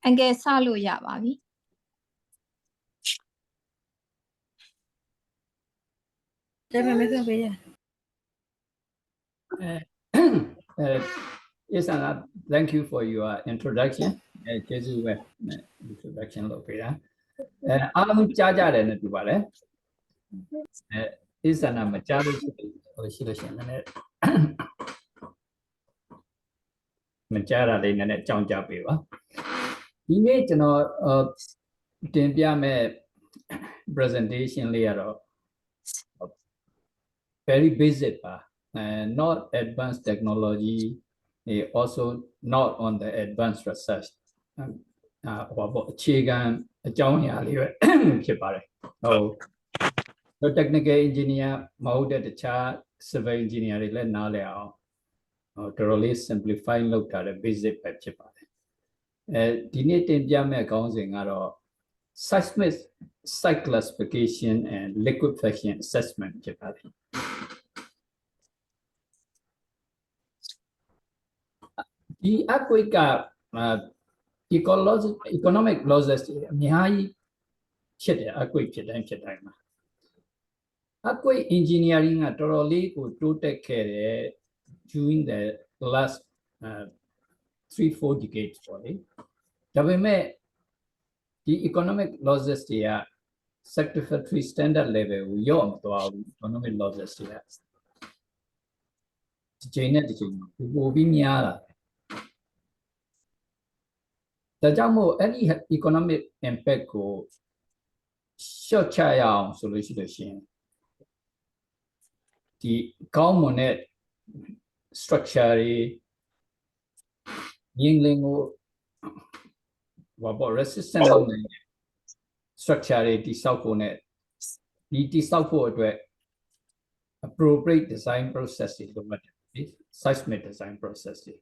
အငယ်စလို့ရပါပြီ Isana, thank you for your introduction. Introduction လုပ်ပေးတာအားလုံးကြားကြတယ်နဲ့တူပါတယ်Isana မကြားလို့ရှိလို့ရှင်လည်းမကြားတာလေးနည်းနည်းကြောင်းကြပေးပါဒီနေ့ကျွန်တော်တင်ပြမဲ့ presentation လေးကတော့ very basic ပါ not advanced technology also not on the advanced research ဟောပေါ့အခြေခံအကြောင်းအရာလေးပဲဖြစ်ပါတယ်ဟုတ် technical engineer မဟုတ်တဲ့တခြား civil engineer တွေလည်းနားလည်အောင်တော်တော်လေး simplify လုပ်ထားတဲ့ basic ပဲဖြစ်ပါတယ်ဒီနေ့တင်ပြမဲ့ခေါင်းစဉ်ကတော့ seismic site classification and liquefaction assessment ဖြစ်ပါတယ်ဒီ earthquake ကeconomic losses အများကြီးဖြစ်တယ် earthquake ဖြစ်တိုင်းမှာ earthquake engineering ကတော်တော်လေးကိုတိုးတက်ခဲ့တယ် during the last 3-4 decades ပေါ့လေဒါပေမဲ့ဒီ economic losses တွေက satisfactory standard level ကိုရောက်မသွားဘူး economic losses တွေကဒီချိန်နဲ့ဒီချိန်မှာပိုပြီးများလာတယ်ဒါကြောင့်မို့အဲ့ဒီ economic impact ကို short ချရအောင်ဆိုလို့ရှိရင်ဒီကောင်းမွန်တဲ့ structure တွေငြင်းလင်းကိုဘာပေါ့ resistant လုပ်နိုင်တဲ့ structure တွေတိဆောက်ဖို့နဲ့ဒီတိဆောက်ဖို့အတွက် appropriate design process တွေလိုအပ်တယ် seismic design process တွေ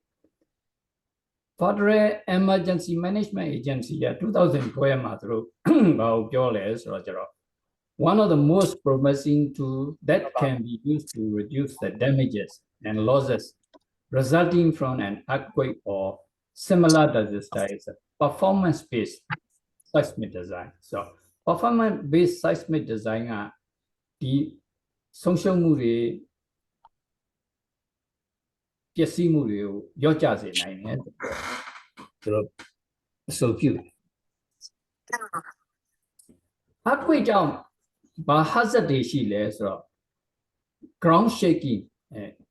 Federal Emergency Management Agency က2012မှာသူတို့ဘာကိုပြောလဲဆိုတော့ကျတော့ one of the most promising tools that can be used to reduce the damages and losses resulting from an earthquake or similar disaster is a performance-based seismic design. So, performance-based seismic design ကဒီဆုံးရှုံးမှုတွေပျက်စီးမှုတွေကိုရော့ကျစေနိုင်တယ်ဆိုတော့အဆိုပြုတယ် earthquake ကြောင့်ဘာ hazard တွေရှိလဲဆိုတော့ ground shaking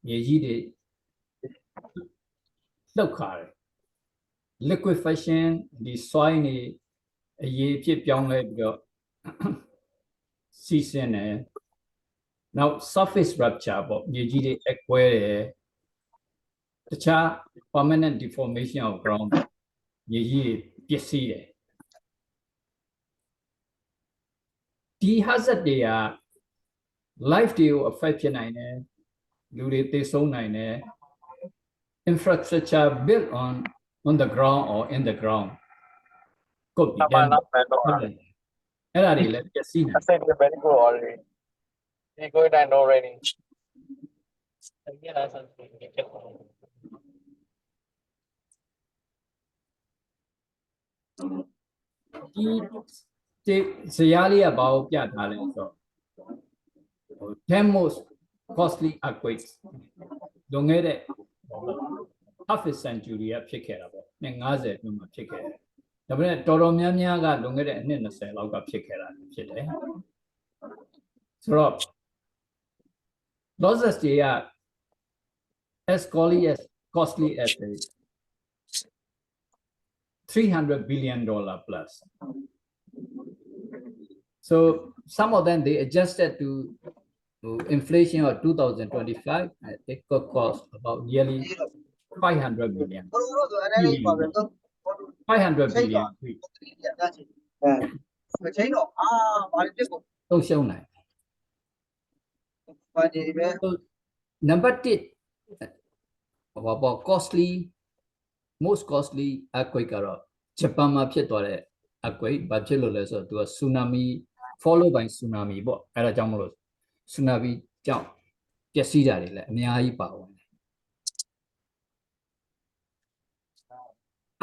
မြေကြီးတွေလှုပ်ခါတယ် liquefaction ဒီ soil တွေအရည်အဖြစ်ပြောင်းလဲပြီးတော့စီးဆင်းတယ်နောက် surface rupture ပေါ့မြေကြီးတွေအကွဲတယ်တခြား permanent deformation of ground မြေကြီးပျက်စီးတယ်ဒီ hazard တွေက life တွေကို affect ဖြစ်နိုင်တယ်လူတွေသေဆုံးနိုင်တယ် infrastructure built on the ground or in the ground ကိုဒီအဲ့ဒါတွေလည်းပျက်စီးနိုင် I said we're ready to go already. We're going down already. Yeah, something. ဒီဇာတ်လေးကဘာကိုပြထားလဲဆိုတော့ 10 most costly earthquakes လွန်ခဲ့တဲ့ half a century ကဖြစ်ခဲ့တာပေါ့နှစ်50အတွင်းမှာဖြစ်ခဲ့တယ်ဒါပေမဲ့တော်တော်များများကလွန်ခဲ့တဲ့အနှစ်20လောက်ကဖြစ်ခဲ့တာဖြစ်တယ်ဆိုတော့ losses တွေက as costly as $300 billion plus so some of them they adjusted to inflation of 2025 it could cost about nearly 500 billion 500 billion တော့ရှုံးနိုင် number 1ဘာပေါ့ costly most costly earthquake ကတော့ဂျပန်မှာဖြစ်သွားတဲ့ earthquake ဘာဖြစ်လို့လဲဆိုတော့သူက tsunami followed by tsunami ပေါ့အဲ့ဒါကြောင့်မလို့ tsunami ကြောင့်ပျက်စီးတာတွေလည်းအများကြီးပါဝင်တယ်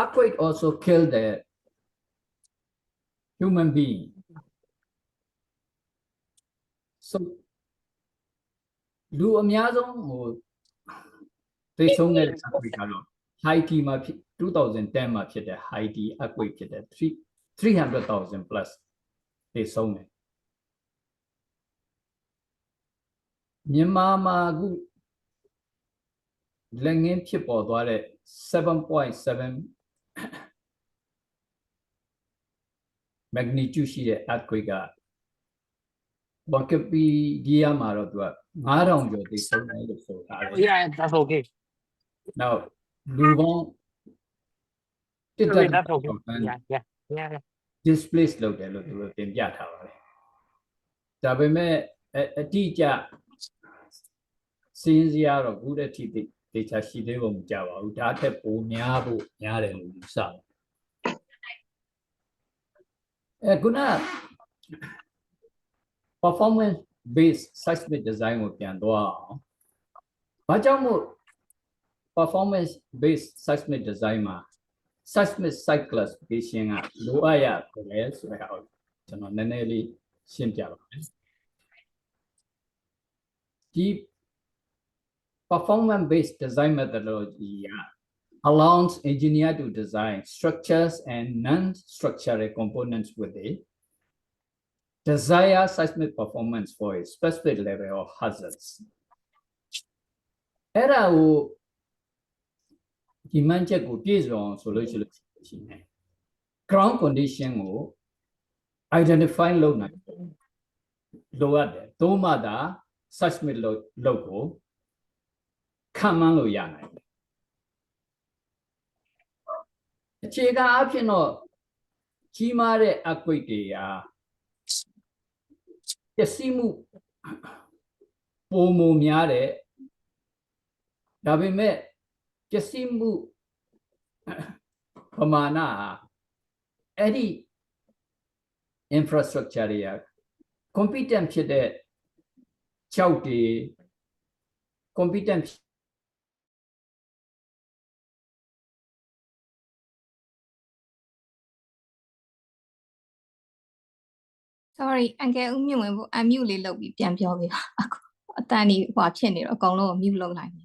earthquake also killed the human being. So လူအများဆုံးဟိုသိဆုံးတဲ့ earthquake ကတော့ Haiti မှာ2010မှာဖြစ်တဲ့ Haiti earthquake ဖြစ်တဲ့300,000 plus သိဆုံးတယ်မြန်မာမှာအခုလက်ငင်းဖြစ်ပေါ်သွားတဲ့ 7.7 magnitude ရှိတဲ့ earthquake က Wikipedia မှာတော့သူက9000ကျော်သိဆုံးတယ်လို့ဆိုထားတယ် Yeah, that's okay. Now လူပေါင်း Okay, that's okay. Yeah. displace လုပ်တယ်လို့သူတို့တင်ပြထားပါတယ်ဒါပေမဲ့အတိအကျစီးစရာတော့ဘူးတဲ့ထိဒေတာရှိသေးပုံမကြပါဘူးဒါထက်ပိုများဖို့များတယ်လို့ယူဆတယ်ခုန performance based seismic design ကိုပြန်သွားအောင်ဘာကြောင့်မို့ performance based seismic design မှာ seismic site classification ကလိုအပ်ရတယ်ဆိုတာကိုကျွန်တော်နည်းနည်းလေးရှင်းပြပါမယ်ဒီ performance based design methodology allows engineer to design structures and non-structural components with a desired seismic performance for a specific level of hazards အဲ့ဒါကိုဒီမှန်ချက်ကိုပြည့်စုံအောင်ဆိုလို့ရှိရင် ground condition ကို identify လုပ်နိုင်လိုအပ်တယ်သို့မှသာ seismic လုပ်ကိုခံမှန်းလို့ရနိုင်တယ်အခြေခံအဖြစ်တော့ကြီးမားတဲ့ earthquake တွေကပျက်စီးမှုပုံမများတယ်ဒါပေမဲ့ပျက်စီးမှုပမာဏအဲ့ဒီ infrastructure တွေက competent ဖြစ်တဲ့ကျောက်တွေ competent Sorry အန်ကယ်ဦးမြင့်ဝင်ဖို့ unmute လေးလုပ်ပြီးပြန်ပြောပေးပါအခုအတန်ကြီးဟွာဖြစ်နေတော့အကုန်လုံးကို mute လုပ်လိုက်ပြီ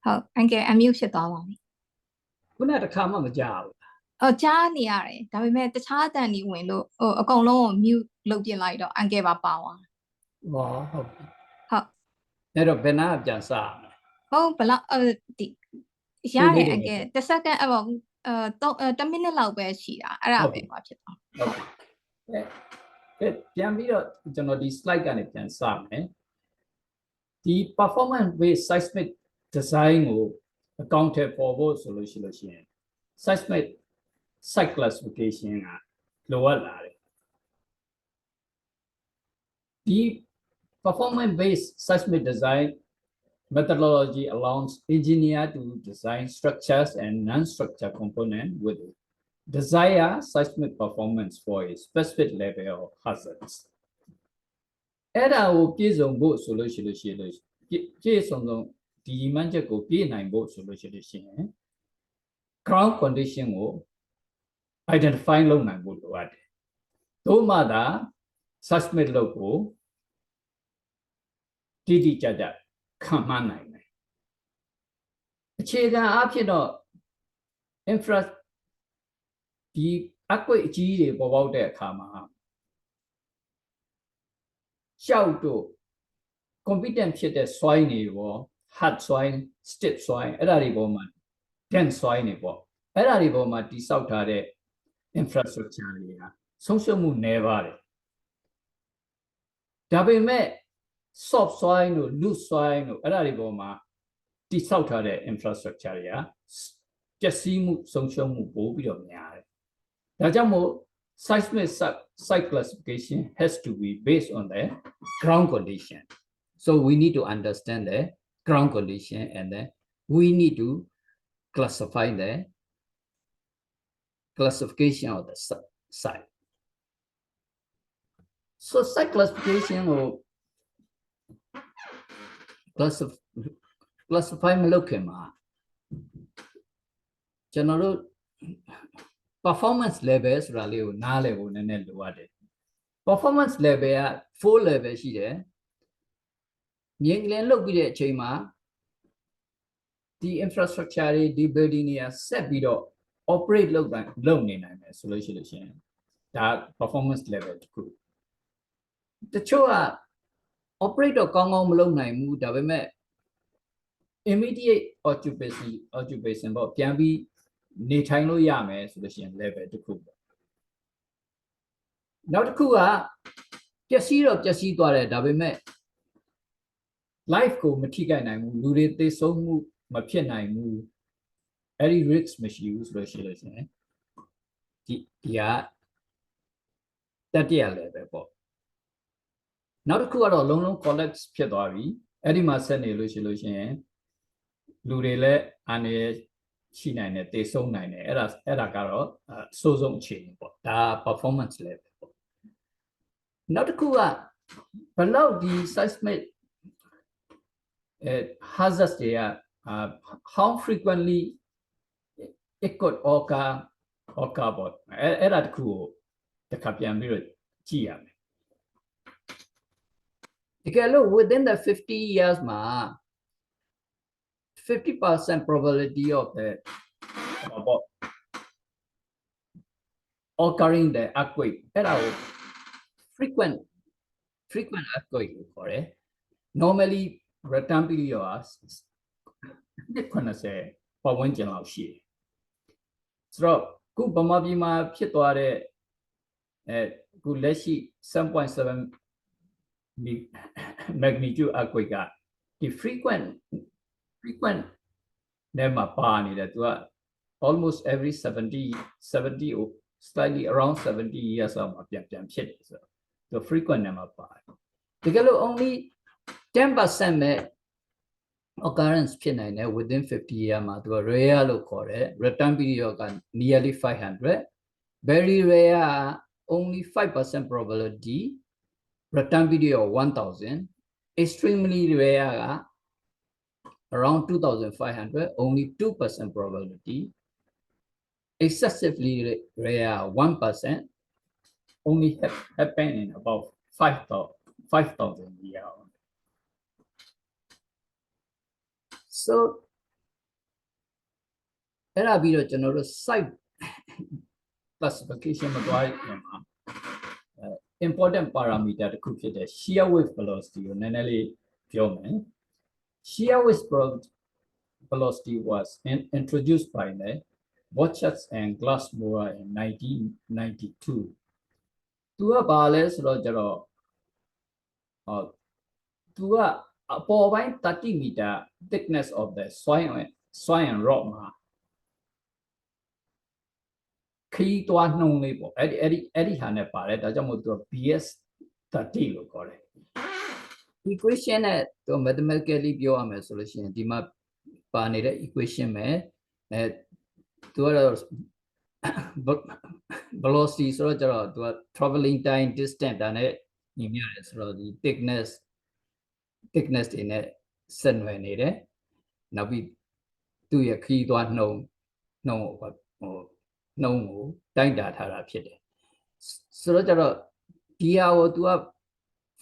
ဟုတ်အန်ကယ် unmute ဖြစ်သွားပါပြီ ခုနတစ်ခါမှမကြောက်ဘူး အော်ကြားနေရတယ်ဒါပေမဲ့တခြားအတန်ကြီးဝင်လို့ဟိုအကုန်လုံးကို mute လုပ်ပြလိုက်တော့အန်ကယ်ပါပါသွား ဟောဟုတ်ပြီ ဟုတ် အဲ့တော့ဘယ်နာပြန်စရမလဲ ဟုတ်ဘလောက်ဒီရတယ်အန်ကယ်တစ်စက္ကန့်အဲ့ပေါ့10 minute လောက်ပဲရှိတာအဲ့ဒါပဲဟွာဖြစ်သွား ဟုတ်ကဲ့ပြန်ပြီးတော့ကျွန်တော်ဒီ slide ကနေပြန်စမယ်ဒီ performance based seismic design ကိုအကောင့်ထဲပေါ်ဖို့ဆိုလို့ရှိရင် seismic site classification ကလိုအပ်လာတယ်ဒီ performance based seismic design methodology allows engineer to design structures and non-structured components with desired seismic performance for a specific level of hazards အဲ့ဒါကိုပြည့်စုံဖို့ဆိုလို့ရှိရင်ပြည့်စုံဒီမှန်ချက်ကိုပြည့်နိုင်ဖို့ဆိုလို့ရှိရင် ground condition ကို identify လုပ်နိုင်ဖို့လိုအပ်တယ်သို့မှသာ seismic လုပ်ကိုတိတိကျကျခံမှန်းနိုင်တယ်အခြေခံအဖြစ်တော့ infra ဒီ earthquake အကြီးတွေပေါ်ပေါက်တဲ့အခါမှာရှောက်တို့ competent ဖြစ်တဲ့ soil တွေပေါ့ hard soil stiff soil အဲ့ဒါတွေပေါ်မှာ dense soil တွေပေါ့အဲ့ဒါတွေပေါ်မှာတိဆောက်ထားတဲ့ infrastructure တွေကဆုံးရှုံးမှုနည်းပါတယ်ဒါပေမဲ့ soft soil တို့ loose soil တို့အဲ့ဒါတွေပေါ်မှာတိဆောက်ထားတဲ့ infrastructure တွေကပျက်စီးမှုဆုံးရှုံးမှုပိုပြီးတော့များတယ်ဒါကြောင့်မို့ seismic site classification has to be based on the ground condition so we need to understand the ground condition, and then we need to classify the classification of the site. So site classification or classify မလုပ်ခင်မှာ ကျွန်တော်တို့ performance level ဆိုတာလေးကိုနားလည်ဖို့နည်းနည်းလိုအပ်တယ် performance level က4 level ရှိတယ် မြင်ကလင်းလုပ်ပြီးတဲ့အချိန်မှာဒီ infrastructure တွေဒီ building တွေကဆက်ပြီးတော့ operate လုပ်နေနိုင်မယ်ဆိုလို့ရှိရင်ဒါ performance level တစ်ခုတချို့က operate တော့ကောင်းကောင်းမလုပ်နိုင်ဘူးဒါပေမဲ့ immediate occupation ပေါ့ပြန်ပြီးနေထိုင်လို့ရမယ်ဆိုလို့ရှိရင် level တစ်ခုပေါ့နောက်တစ်ခုကပျက်စီးတော့ပျက်စီးသွားတယ်ဒါပေမဲ့ life ကိုမထိခိုက်နိုင်ဘူးလူတွေသေဆုံးမှုမဖြစ်နိုင်ဘူးအဲ့ဒီ risk မရှိဘူးဆိုလို့ရှိရင်ဒီကတတိယ level ပေါ့နောက်တစ်ခုကတော့လုံးလုံး collapse ဖြစ်သွားပြီအဲ့ဒီမှာဆက်နေလို့ရှိရင်လူတွေလည်းအနေရှိနိုင်တယ်သေဆုံးနိုင်တယ်အဲ့ဒါကတော့စိုးဆုံးအခြေအနေပေါ့ဒါ performance level ပေါ့နောက်တစ်ခုကဘယ်လောက်ဒီ seismic hazards တွေက how frequently it could occur ပေါ့အဲ့ဒါတစ်ခုကိုတစ်ခါပြန်ပြီးတော့ကြည့်ရမယ်တကယ်လို့ within the 50 years မှာ 50% probability of the occurring the earthquake အဲ့ဒါကို frequent earthquake ကိုခေါ်တယ် normally return period 90ပတ်ဝန်းကျင်လောက်ရှိတယ်ဆိုတော့ခုဗမာပြည်မှာဖြစ်သွားတဲ့ခုလက်ရှိ 7.7 magnitude earthquake ကဒီ frequent နဲ့မှာပါနေတယ်သူက almost every 70 or slightly around 70 years လောက်မှာပြန်ဖြစ်တယ်ဆိုတော့သူ frequent နဲ့မှာပါတယ်တကယ်လို့ only 10% နဲ့ occurrence ဖြစ်နိုင်တယ် within 50 year မှာသူက rare လို့ခေါ်တယ် return period က nearly 500 very rare only 5% probability return period of 1000 extremely rare က around 2500 only 2% probability excessively rare 1% only happen in about 5,000 years so အဲ့ဒါပြီးတော့ကျွန်တော်တို့ site classification မှာသွားရင်မှာ important parameter တစ်ခုဖြစ်တဲ့ shear wave velocity ကိုနည်းနည်းလေးပြောမယ် shear wave velocity was introduced by the Borchardt and Glassmore in 1992သူကဘာလဲဆိုတော့ကျတော့သူကအပေါ်ပိုင်း30 meter thickness of the soil and rock မှာခီးသွားနှုံးလေးပေါ့အဲ့ဒီဟာနဲ့ပါတယ်ဒါကြောင့်မို့သူက BS 30လို့ခေါ်တယ် equation နဲ့သူ mathematically ပြောရမယ်ဆိုလို့ရှိရင်ဒီမှာပါနေတဲ့ equation ပဲသူကတော့ velocity ဆိုတော့ကျတော့သူက traveling time distance ဒါနဲ့ညီမျှတယ်ဆိုတော့ဒီ thickness တွေနဲ့ဆက်နွယ်နေတယ်နောက်ပြီးသူ့ရဲ့ခီးသွားနှုံးကိုတိုင်းတာထားတာဖြစ်တယ်ဆိုတော့ကျတော့ဒီဟာကိုသူက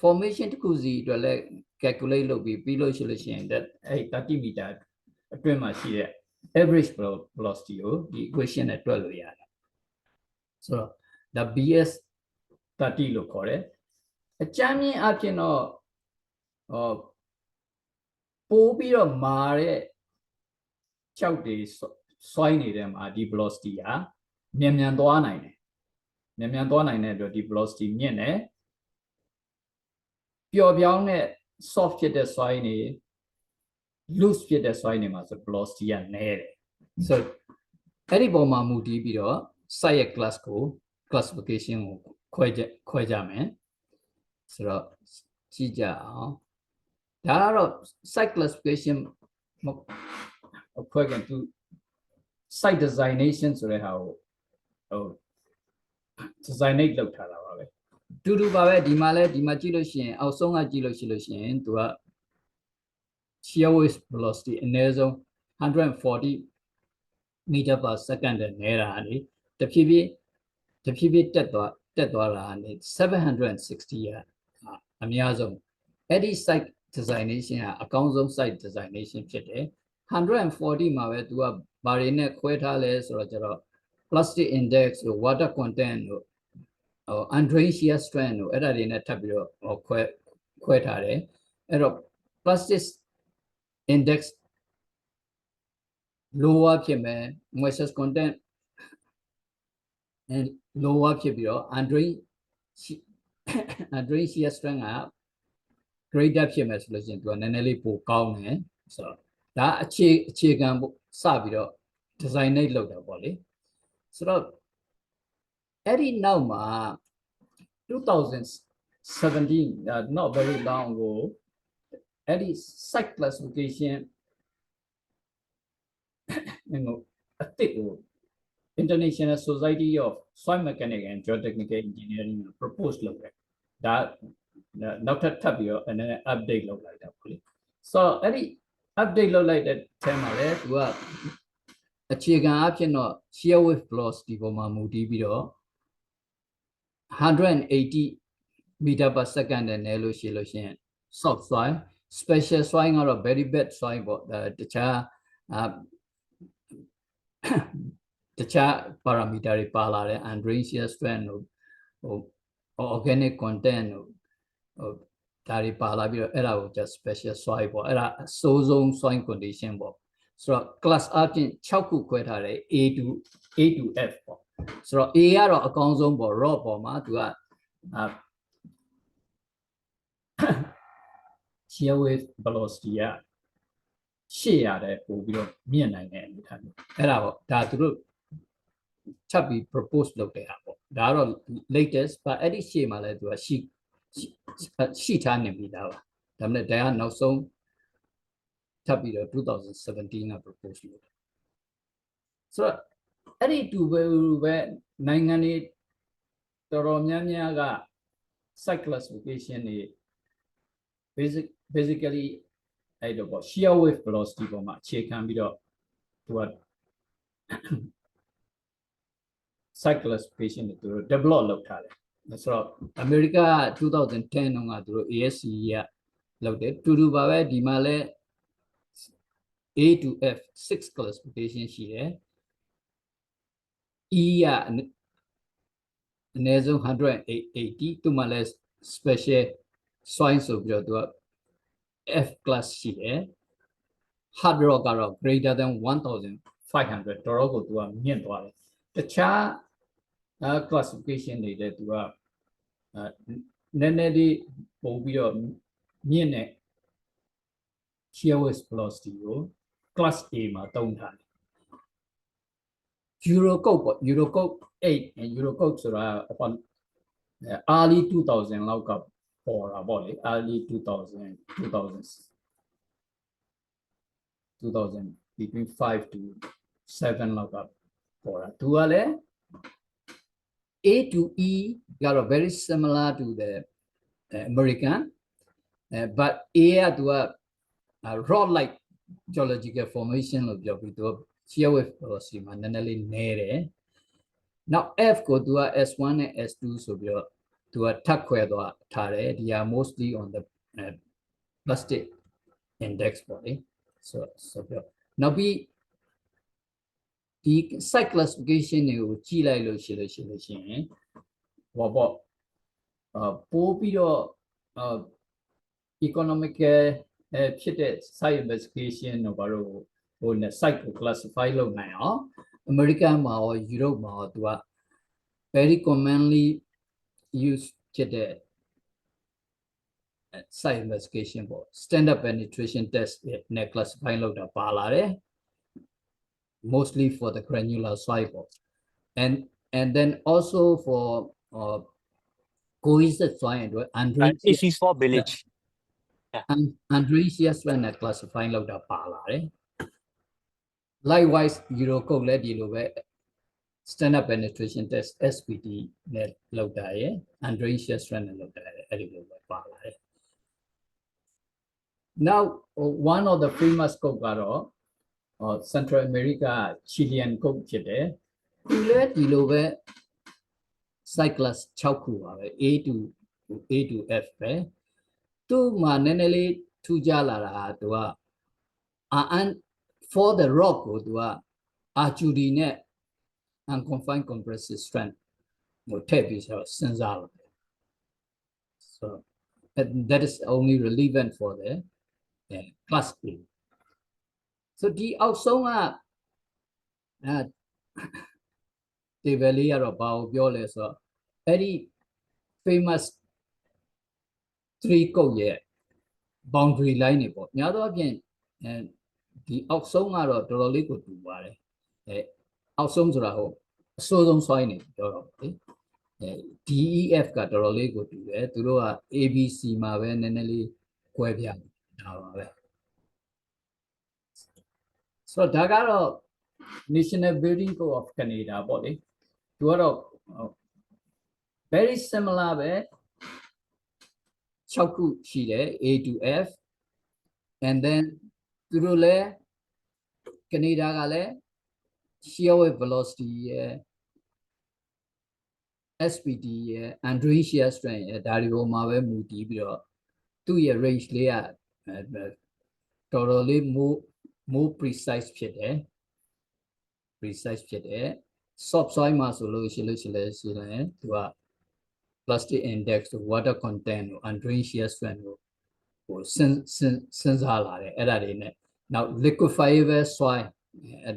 formation တစ်ခုစီအတွက်လည်း calculate လုပ်ပြီးလို့ရှိရင်အဲ့30 meter အတွင်းမှာရှိတဲ့ average velocity ကိုဒီ equation နဲ့တွက်လို့ရတယ်ဆိုတော့ဒါ BS 30လို့ခေါ်တယ်အကြမ်းမြင့်အဖြစ်တော့ပိုးပြီးတော့မာတဲ့ကြောက်တွေဆွိုင်းနေတဲ့မှာဒီ velocity ဟာမြန်သွားနိုင်တယ်မြန်သွားနိုင်တဲ့အတွက်ဒီ velocity မြင့်တယ်ပျော်ပြောင်းတဲ့ soft ဖြစ်တဲ့ soil တွေ loose ဖြစ်တဲ့ soil တွေမှာဆို velocity ကနည်းတယ်ဆိုအဲ့ဒီပုံမှာမူတည်ပြီးတော့ site ရဲ့ class ကို classification ကိုခွဲကြမယ်ဆိုတော့ကြည့်ကြအောင် ဒါကတော့ site classification အဖွဲ့ကသူ site designation ဆိုတဲ့ဟာကိုdesignate လုပ်ထားတာပါပဲတူတူပါပဲဒီမှာကြည့်လို့ရှိရင်အောက်ဆုံးကကြည့်လို့ရှိရင်သူက shear wave velocity အနည်းဆုံး140 meter per second နဲ့နေတာဟာလေတဖြည်းဖြည်းတက်သွားတာဟာ760ရအများဆုံးအဲ့ဒီ site designation ကအကောင်းဆုံး site designation ဖြစ်တယ်140မှာပဲသူကဘာတွေနဲ့ခွဲထားလဲဆိုတော့ကျတော့ plastic index တို့ water content တို့undrained shear strength တို့အဲ့ဒါတွေနဲ့ထပ်ပြီးတော့ခွဲထားတယ်အဲ့တော့ plastic index lower ဖြစ်မယ် moisture content and lower ဖြစ်ပြီးတော့ undrained shear strength က greater ဖြစ်မယ်ဆိုလို့ရှိရင်သူကနည်းနည်းလေးပိုကောင်းတယ်ဆိုတော့ဒါအခြေခံစပြီးတော့ designate လုပ်တာပေါ့လေဆိုတော့အဲ့ဒီနောက်မှာ2017 not very long ago အဲ့ဒီ site classification အတစ်ကို International Society of Soil Mechanics and Geotechnical Engineering propose လုပ်တယ်ဒါနောက်ထပ်ပြီးတော့နည်းနည်း update လုပ်လိုက်တာပေါ့လေဆိုတော့အဲ့ဒီ update လုပ်လိုက်တဲ့အဲမှာလေသူကအခြေခံအဖြစ်တော့ shear wave velocity ပေါ်မှာမူတည်ပြီးတော့180 meter per second နဲ့နဲလို့ရှိရင် soft soil special soil ကတော့ very bad soil ပေါ့တခြား parameter တွေပါလာတယ် undrained shear strength တို့organic content တို့ဒါတွေပါလာပြီးတော့အဲ့ဒါကို just special soil ပေါ့အဲ့ဒါအဆိုးဆုံး soil condition ပေါ့ဆိုတော့ class အပြင်6ခုခွဲထားတယ် A to F ပေါ့ဆိုတော့ A ကတော့အကောင်းဆုံးပေါ့ raw ပေါ်မှာသူကshear wave velocity က800တဲ့ပို့ပြီးတော့မြင့်နိုင်တဲ့အနေအထားမျိုးအဲ့ဒါပေါ့ဒါသူတို့ချက်ပြီး propose လုပ်တဲ့ဟာပေါ့ဒါကတော့ latest ပါအဲ့ဒီရှေ့မှာလည်းသူကရှိထားနေပြီသားပါဒါပေမဲ့ဒါကနောက်ဆုံးထပ်ပြီးတော့2017က propose လုပ်တယ်ဆိုတော့အဲ့ဒီတူပဲနိုင်ငံတွေတော်တော်များများက site classification တွေ basically အဲ့တော့ပေါ့ shear wave velocity ပေါ်မှာအခြေခံပြီးတော့သူက site classification တွေသူတို့ develop လုပ်ထားတယ်ဆိုတော့ America 2010 တုန်းကသူတို့ ASC ကလုပ်တယ်တူတူပါပဲဒီမှာလဲ A to F 6 classification ရှိတယ် E ကအနည်းဆုံး180သူမှလဲ special soil ဆိုပြီးတော့သူက F class ရှိတယ် hard rock ကတော့ greater than 1500တော်တော်ကိုသူကမြင့်သွားတယ်တခြားclassification တွေလည်းသူကနည်းနည်းလေးပုံပြီးတော့မြင့်တဲ့ shear wave velocity ကို class A မှာသုံးထားတယ် Eurocode ပေါ့ Eurocode 8 Eurocode ဆိုတာ early 2000 လောက်ကပေါ်တာပေါ့လေ early 2000 between 5 to 7 လောက်ကပေါ်တာသူကလည်းA to E got very similar to the American, but A to a rod-like geological formation of your shear wave velocity mananely nere. Now F go to a S1 and S2 so to a tuck where they are mostly on the plastic index body. So now be the site classification you G like location whatပို့ပြီးတော့ economicဖြစ်တဲ့ site investigation တို့ဘာလို့ဟိုနဲ့ site ကို classify လုပ်နိုင်အောင် America မှာရော Europe မှာရောသူက very commonly used ဖြစ်တဲ့ site investigation ပေါ့ standard penetration test နဲ့ classify လုပ်တာပါလာတယ် mostly for the granular soil and then also for cohesive soil and If it's for village Andreas when classifying လောက်တာပါလာတယ် likewise euro code လည်းဒီလိုပဲ standard penetration test SPT နဲ့လောက်တာရယ် Andreas when နဲ့လောက်တာရယ်အဲ့ဒီလိုပဲပါလာတယ် now one of the famous code ကတော့ Central America Chilean code ဖြစ်တယ်ဒီလည်းဒီလိုပဲ cyclus 6ခုပါပဲ A to F ပဲသူ့မှာနည်းနည်းလေးထူးခြားလာတာသူက for the rock ကိုသူက RQD နဲ့ unconfined compressive strength ကိုထည့်ပြီးဆိုတော့စဉ်းစားလာတယ် so that is only relevant for the class B so ဒီအောက်ဆုံးကဒီဗလီကတော့ဘာကိုပြောလဲဆိုတော့အဲ့ဒီ famous 3 code ရဲ့ boundary line တွေပေါ့များသောအားဖြင့်ဒီအောက်ဆုံးကတော့တော်တော်လေးကိုတူပါတယ်အောက်ဆုံးဆိုတာဟုတ်အစိုးဆုံး soil နေပြောတော့လေDEF ကတော်တော်လေးကိုတူတယ်သူတို့က ABC မှာပဲနည်းနည်းလေးကွဲပြားတာပါပဲဆိုတော့ဒါကတော့ National Building Code of Canada ပေါ့လေသူကတော့ very similar ပဲ6ခုရှိတယ် A to F and then သူတို့လည်း Canada ကလည်း shear wave velocity ရဲ့ SPT ရဲ့ Andreas shear strength ရဲ့ဒါတွေပေါ်မှာပဲမူတည်ပြီးတော့သူ့ရဲ့ range လေးကတော်တော်လေး more precise ဖြစ်တယ် soft soil မှာဆိုလို့ရှိရင်သူက plastic index တို့ water content တို့ Andreas shear strength တို့ဟိုစဉ်းစားလာတယ်အဲ့ဒါတွေနဲ့နောက် liquefiable soil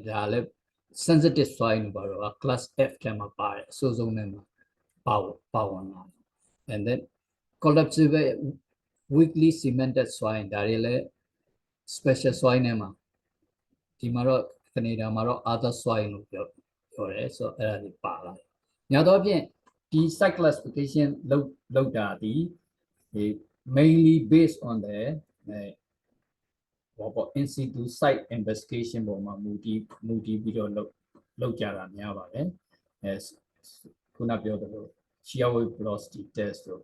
ဒါလည်း sensitive soil ဘာလို့ class F ထဲမှာပါတယ်အစိုးဆုံးနဲ့မှာပါဝင်လာတယ် and then collapsible weakly cemented soil ဒါတွေလည်း special soil နဲ့မှာဒီမှာတော့ Canada မှာတော့ other soil လို့ပြောတယ်ဆိုတော့အဲ့ဒါတွေပါလာတယ်များသောအားဖြင့်ဒီ site classification လောက်တာဒီ mainly based on the in situ site investigation ပေါ်မှာမူတည်ပြီးတော့လောက်ကြတာများပါတယ်ခုနပြောသလို shear wave velocity test တို့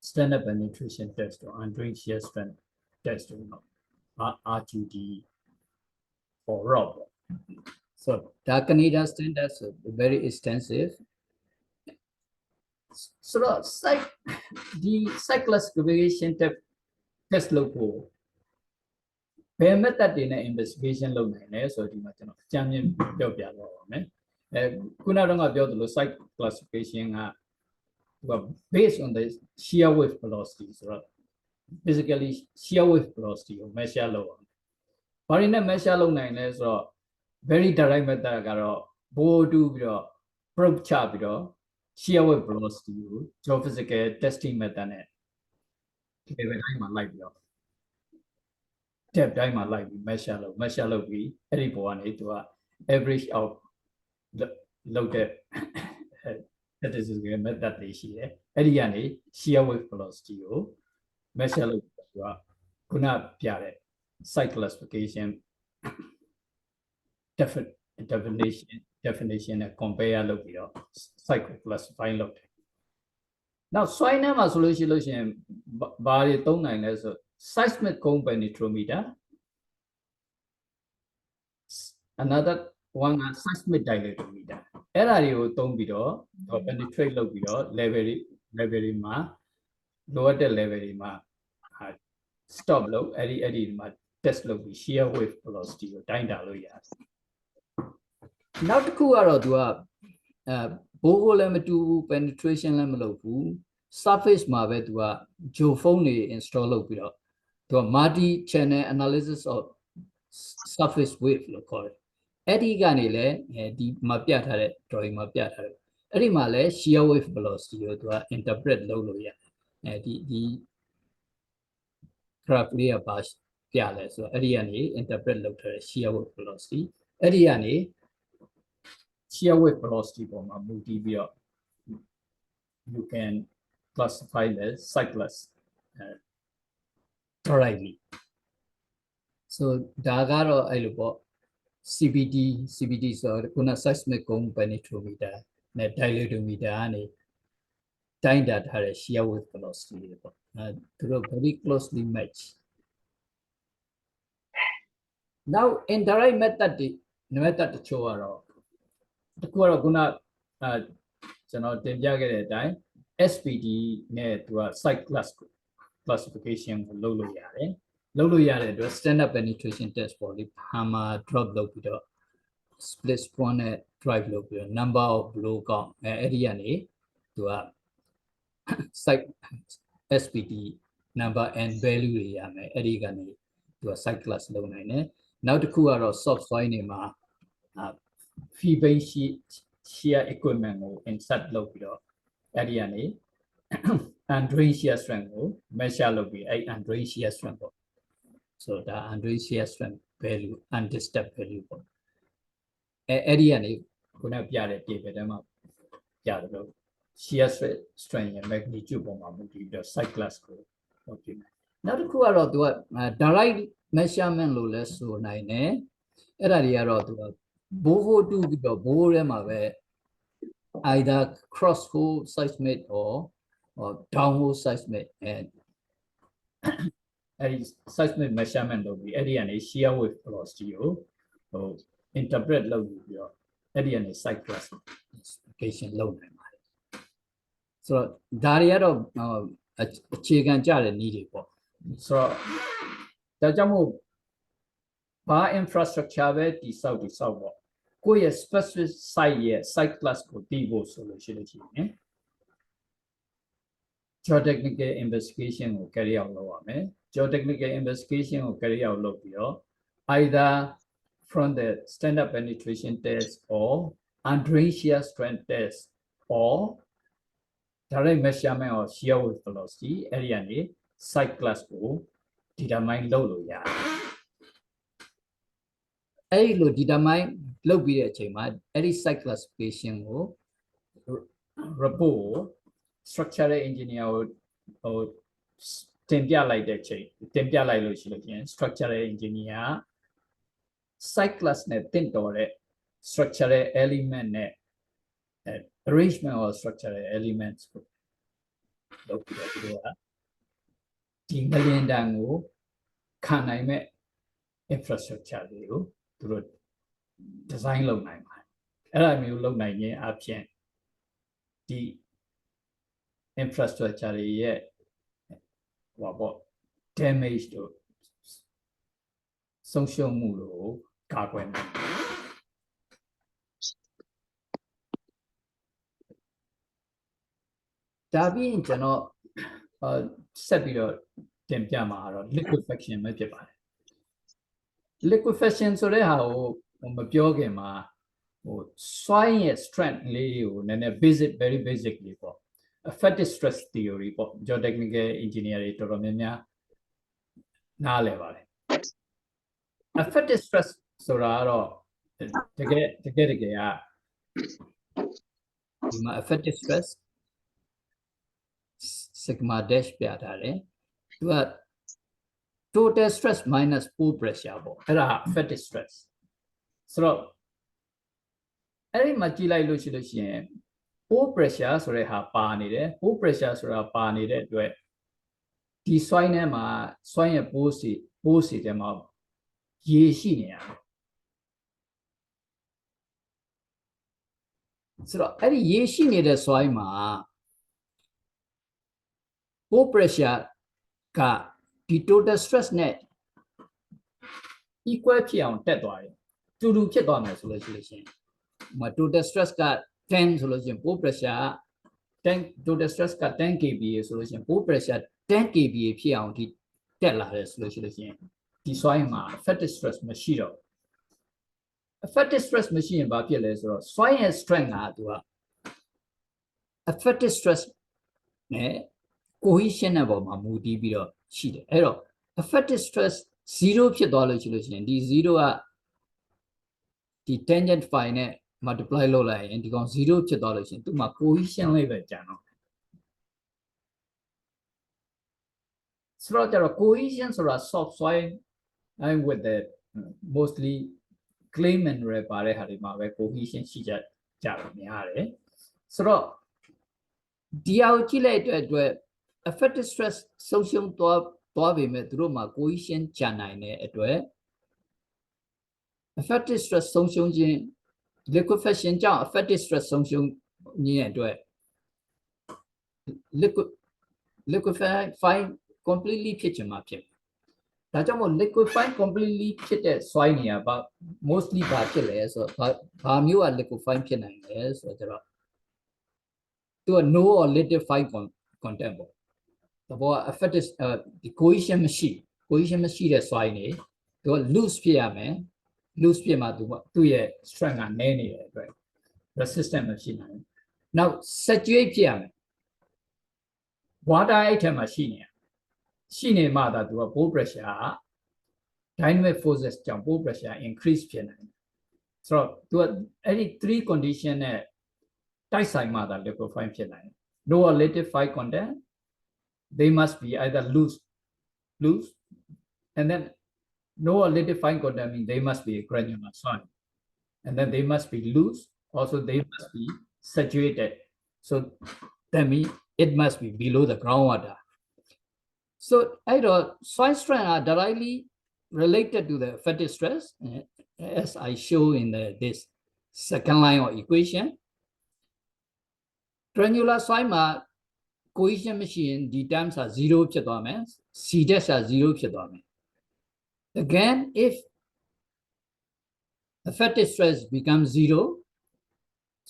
standard penetration test တို့ Andreas shear strength test တို့ RQD for rock so the Canada standards are very extensive so the site classification test လို့ကိုဘယ် method တွေနဲ့ investigation လုပ်နိုင်လဲဆိုတော့ဒီမှာကျွန်တော်အကြမ်းမြင်ပြောပြတော့ပါမယ်ခုနကတော့ပြောသလို site classification ကသူက based on the shear wave velocity ဆိုတော့ basically shear wave velocity ကို measure လုပ်အောင်ဘာတွေနဲ့ measure လုပ်နိုင်လဲဆိုတော့ very direct method ကတော့ bow တူးပြီးတော့ probe ချပြီးတော့ shear wave velocity ကို geophysical testing method နဲ့ level တိုင်းမှာလိုက်ပြီးတော့ step တိုင်းမှာလိုက်ပြီး measure လုပ်ပြီးအဲ့ဒီပေါ်ကနေသူက average out လုပ်တဲ့ statistical method တွေရှိတယ်အဲ့ဒီကနေ shear wave velocity ကို measure လုပ်ပြီးသူကခုနပြတဲ့ site classification definition နဲ့ compare လုပ်ပြီးတော့ site classify လုပ်တယ်နောက် soil နဲ့မှာဆိုလို့ရှိရင်ဘာတွေသုံးနိုင်လဲဆို seismic cone penetrometer another one is seismic dilatometer အဲ့ဒါတွေကိုသုံးပြီးတော့ penetrate လုပ်ပြီးတော့ level တွေမှာ lower တဲ့ level တွေမှာ stop လုပ်အဲ့ဒီမှာ test လုပ်ပြီး shear wave velocity ကိုတိုင်းတာလို့ရတယ်နောက်တစ်ခုကတော့သူကဘိုးကိုလည်းမတူဘူး penetration လည်းမလုပ်ဘူး surface မှာပဲသူက geophone တွေ install လုပ်ပြီးတော့သူက multi channel analysis of surface wave လို့ခေါ်တယ်အဲ့ဒီကနေလည်းဒီမှာပြထားတဲ့ drawing မှာပြထားတယ်အဲ့ဒီမှာလည်း shear wave velocity ကိုသူက interpret လုပ်လို့ရတယ်ဒီ graph လေးကပါပြလဲဆိုတော့အဲ့ဒီကနေ interpret လုပ်ထားတဲ့ shear wave velocity အဲ့ဒီကနေ shear wave velocity ပေါ်မှာမူတည်ပြီးတော့ you can classify the cyclist directly so ဒါကတော့အဲ့လိုပေါ့ CBD ဆိုတော့ခုန seismic cone penetrometer နဲ့ dilatometer ကနေတိုင်းတာထားတဲ့ shear wave velocity တွေပေါ့သူတို့ very closely match now indirect method တွေ method တချို့ကတော့တခုကတော့ခုနကျွန်တော်တင်ပြခဲ့တဲ့အတိုင်း SPD နဲ့သူက site classification ကိုလုပ်လို့ရတယ်လုပ်လို့ရတဲ့အတွက် standard penetration test ပေါ့လေ hammer drop လုပ်ပြီးတော့ split swan နဲ့ drive လုပ်ပြီးတော့ number of blow count အဲ့ဒီကနေသူက site SPD number and value တွေရမယ်အဲ့ဒီကနေသူက site class လုပ်နိုင်တယ်နောက်တစ်ခုကတော့ soft soil တွေမှာfree base shear equipment ကို insert လုပ်ပြီးတော့အဲ့ဒီကနေ undrain shear strength ကို measure လုပ်ပြီးအဲ့ undrain shear strength ပေါ့ so ဒါ undrain shear strength value undisturbed value ပေါ့အဲ့ဒီကနေခုနပြတဲ့ table ထဲမှာပြတယ်လို့ shear strength ရဲ့ magnitude ပေါ်မှာမူတည်ပြီးတော့ site class ကိုဟောပြမယ်နောက်တစ်ခုကတော့သူက direct measurement လို့လဲဆိုနိုင်တယ်အဲ့ဒါတွေကတော့သူကဘိုးဟိုတူပြီးတော့ဘိုးထဲမှာပဲ either cross hole seismic or down hole seismic and အဲ့ဒီ seismic measurement လုပ်ပြီးအဲ့ဒီကနေ shear wave velocity ကိုဟို interpret လုပ်ပြီးတော့အဲ့ဒီကနေ site classification လုပ်နိုင်ပါတယ်ဆိုတော့ဒါတွေကတော့အခြေခံကြတဲ့နည်းတွေပေါ့ဆိုတော့ဒါကြောင့်မို့ဘာ infrastructure ပဲတိဆောက်ပေါ့ကိုယ့်ရဲ့ specific site ရဲ့ site class ကိုတည်ဖို့ဆိုလို့ရှိရင် geotechnical investigation ကို carry out လုပ်ရမယ် geotechnical investigation ကို carry out လုပ်ပြီးတော့ either from the standard penetration test or undrain shear strength test or direct measurement of shear wave velocity အဲ့ဒီကနေ site class ကို determine လုပ်လို့ရတယ်အဲ့ဒီလို determine လုပ်ပြီးတဲ့အချိန်မှာအဲ့ဒီ site classification ကို report ကို structural engineer ကိုဟိုတင်ပြလိုက်တဲ့ချိန်တင်ပြလိုက်လို့ရှိလို့ချင်း structural engineer site class နဲ့တင့်တော်တဲ့ structural element နဲ့ arrangement of structural elements ကိုလုပ်ပြီးတော့သူကဒီငလျင်တန်ကိုခံနိုင်မဲ့ infrastructure တွေကိုသူတို့ design လုပ်နိုင်ပါတယ်အဲ့ဒါမျိုးလုပ်နိုင်ခြင်းအပြင်ဒီ infrastructure တွေရဲ့ဟိုပေါ့ damage တို့ဆုံးရှုံးမှုတို့ကာကွယ်နိုင်ဒါပြီးရင်ကျွန်တော်ဆက်ပြီးတော့တင်ပြမှာတော့ liquefaction ပဲဖြစ်ပါတယ် liquefaction ဆိုတဲ့ဟာကိုမပြောခင်မှာဟို soil ရဲ့ strength လေးကိုနည်းနည်း very basic လေးပေါ့ effective stress theory ပေါ့ geotechnical engineer တွေတော်တော်များများနားလည်ပါတယ် effective stress ဆိုတာကတော့တကယ်ကဒီမှာ effective stress sigma dash ပြထားတယ်သူက total stress minus pore pressure ပေါ့အဲ့ဒါ effective stress ဆိုတော့အဲ့ဒီမှာကြည့်လိုက်လို့ရှိရင် pore pressure ဆိုတဲ့ဟာပါနေတယ် pore pressure ဆိုတာပါနေတဲ့အတွက်ဒီ soil ထဲမှာ soil ရဲ့ pore စီထဲမှာရေရှိနေရတယ်ဆိုတော့အဲ့ဒီရေရှိနေတဲ့ soil မှာ pore pressure ကဒီ total stress နဲ့ equal ဖြစ်အောင်တက်သွားတယ်တူတူဖြစ်သွားမယ်ဆိုလို့ရှိရင်total stress က10ဆိုလို့ရှိရင် pore pressure 10 total stress က10 kPa ဆိုလို့ရှိရင် pore pressure 10 kPa ဖြစ်အောင်ဒီတက်လာတယ်ဆိုလို့ရှိရင်ဒီ soil မှာ effective stress မရှိတော့ effective stress မရှိရင်ဘာဖြစ်လဲဆိုတော့ soil ရဲ့ strength ကသူက effective stress နဲ့ cohesion နဲ့ပေါ်မှာမူတည်ပြီးတော့ရှိတယ်အဲ့တော့ effective stress 0ဖြစ်သွားလို့ရှိရင်ဒီ0ကဒီ tangent phi နဲ့ multiply လုပ်လိုက်ရင်ဒီကောင်0ဖြစ်သွားလို့ရှိရင်သူ့မှာ cohesion လေးပဲကျန်တော့ ဆိုတော့ကျတော့ cohesion ဆိုတာ soft soil and with the mostly clay mineral ပါတဲ့ဟာတွေမှာပဲ cohesion ရှိကြတယ်များတယ်ဆိုတော့ဒီအောင်ကြည့်လိုက်တဲ့အတွက် effective stress ဆုံးရှုံးသွားပေမဲ့သူတို့မှာ cohesion ကျန်နိုင်တဲ့အတွက် effective stress ဆုံးရှုံးခြင်း liquefaction ကြောင့် effective stress ဆုံးရှုံးခြင်းအတွက် liquefy completely ဖြစ်ချင်မှာဖြစ်ဒါကြောင့်မို့ liquefy completely ဖြစ်တဲ့ soil နေရာပါ mostly ဘာဖြစ်လဲဆိုတော့ဘာမျိုးက liquefy ဖြစ်နိုင်လဲဆိုတော့သူက no or little fine content ပေါ့တဘောက effective cohesion မရှိတဲ့ soil နေသူက loose ဖြစ်ရမယ် loose ဖြစ်မှသူ့ရဲ့ strength ကနည်းနေတဲ့အတွက် resistant မရှိနိုင်ဘူးနောက် saturate ဖြစ်ရမယ် water အဲ့ထက်မှာရှိနေမှသာသူက pore pressure က dynamic forces ကြောင့် pore pressure increase ဖြစ်နိုင်တယ်ဆိုတော့သူကအဲ့ဒီ three condition နဲ့တိုက်ဆိုင်မှသာ liquefy ဖြစ်နိုင်တယ် no or little fine content they must be either loose and then no or little fine content means they must be a granular soil and then they must be loose also they must be saturated so that means it must be below the groundwater so either soil strength are directly related to the effective stress as I show in this second line of equation granular soil ma cohesion machine the terms are 0 ဖြစ်သွားမယ် C dash က 0 ဖြစ်သွားမယ် again if effective stress becomes 0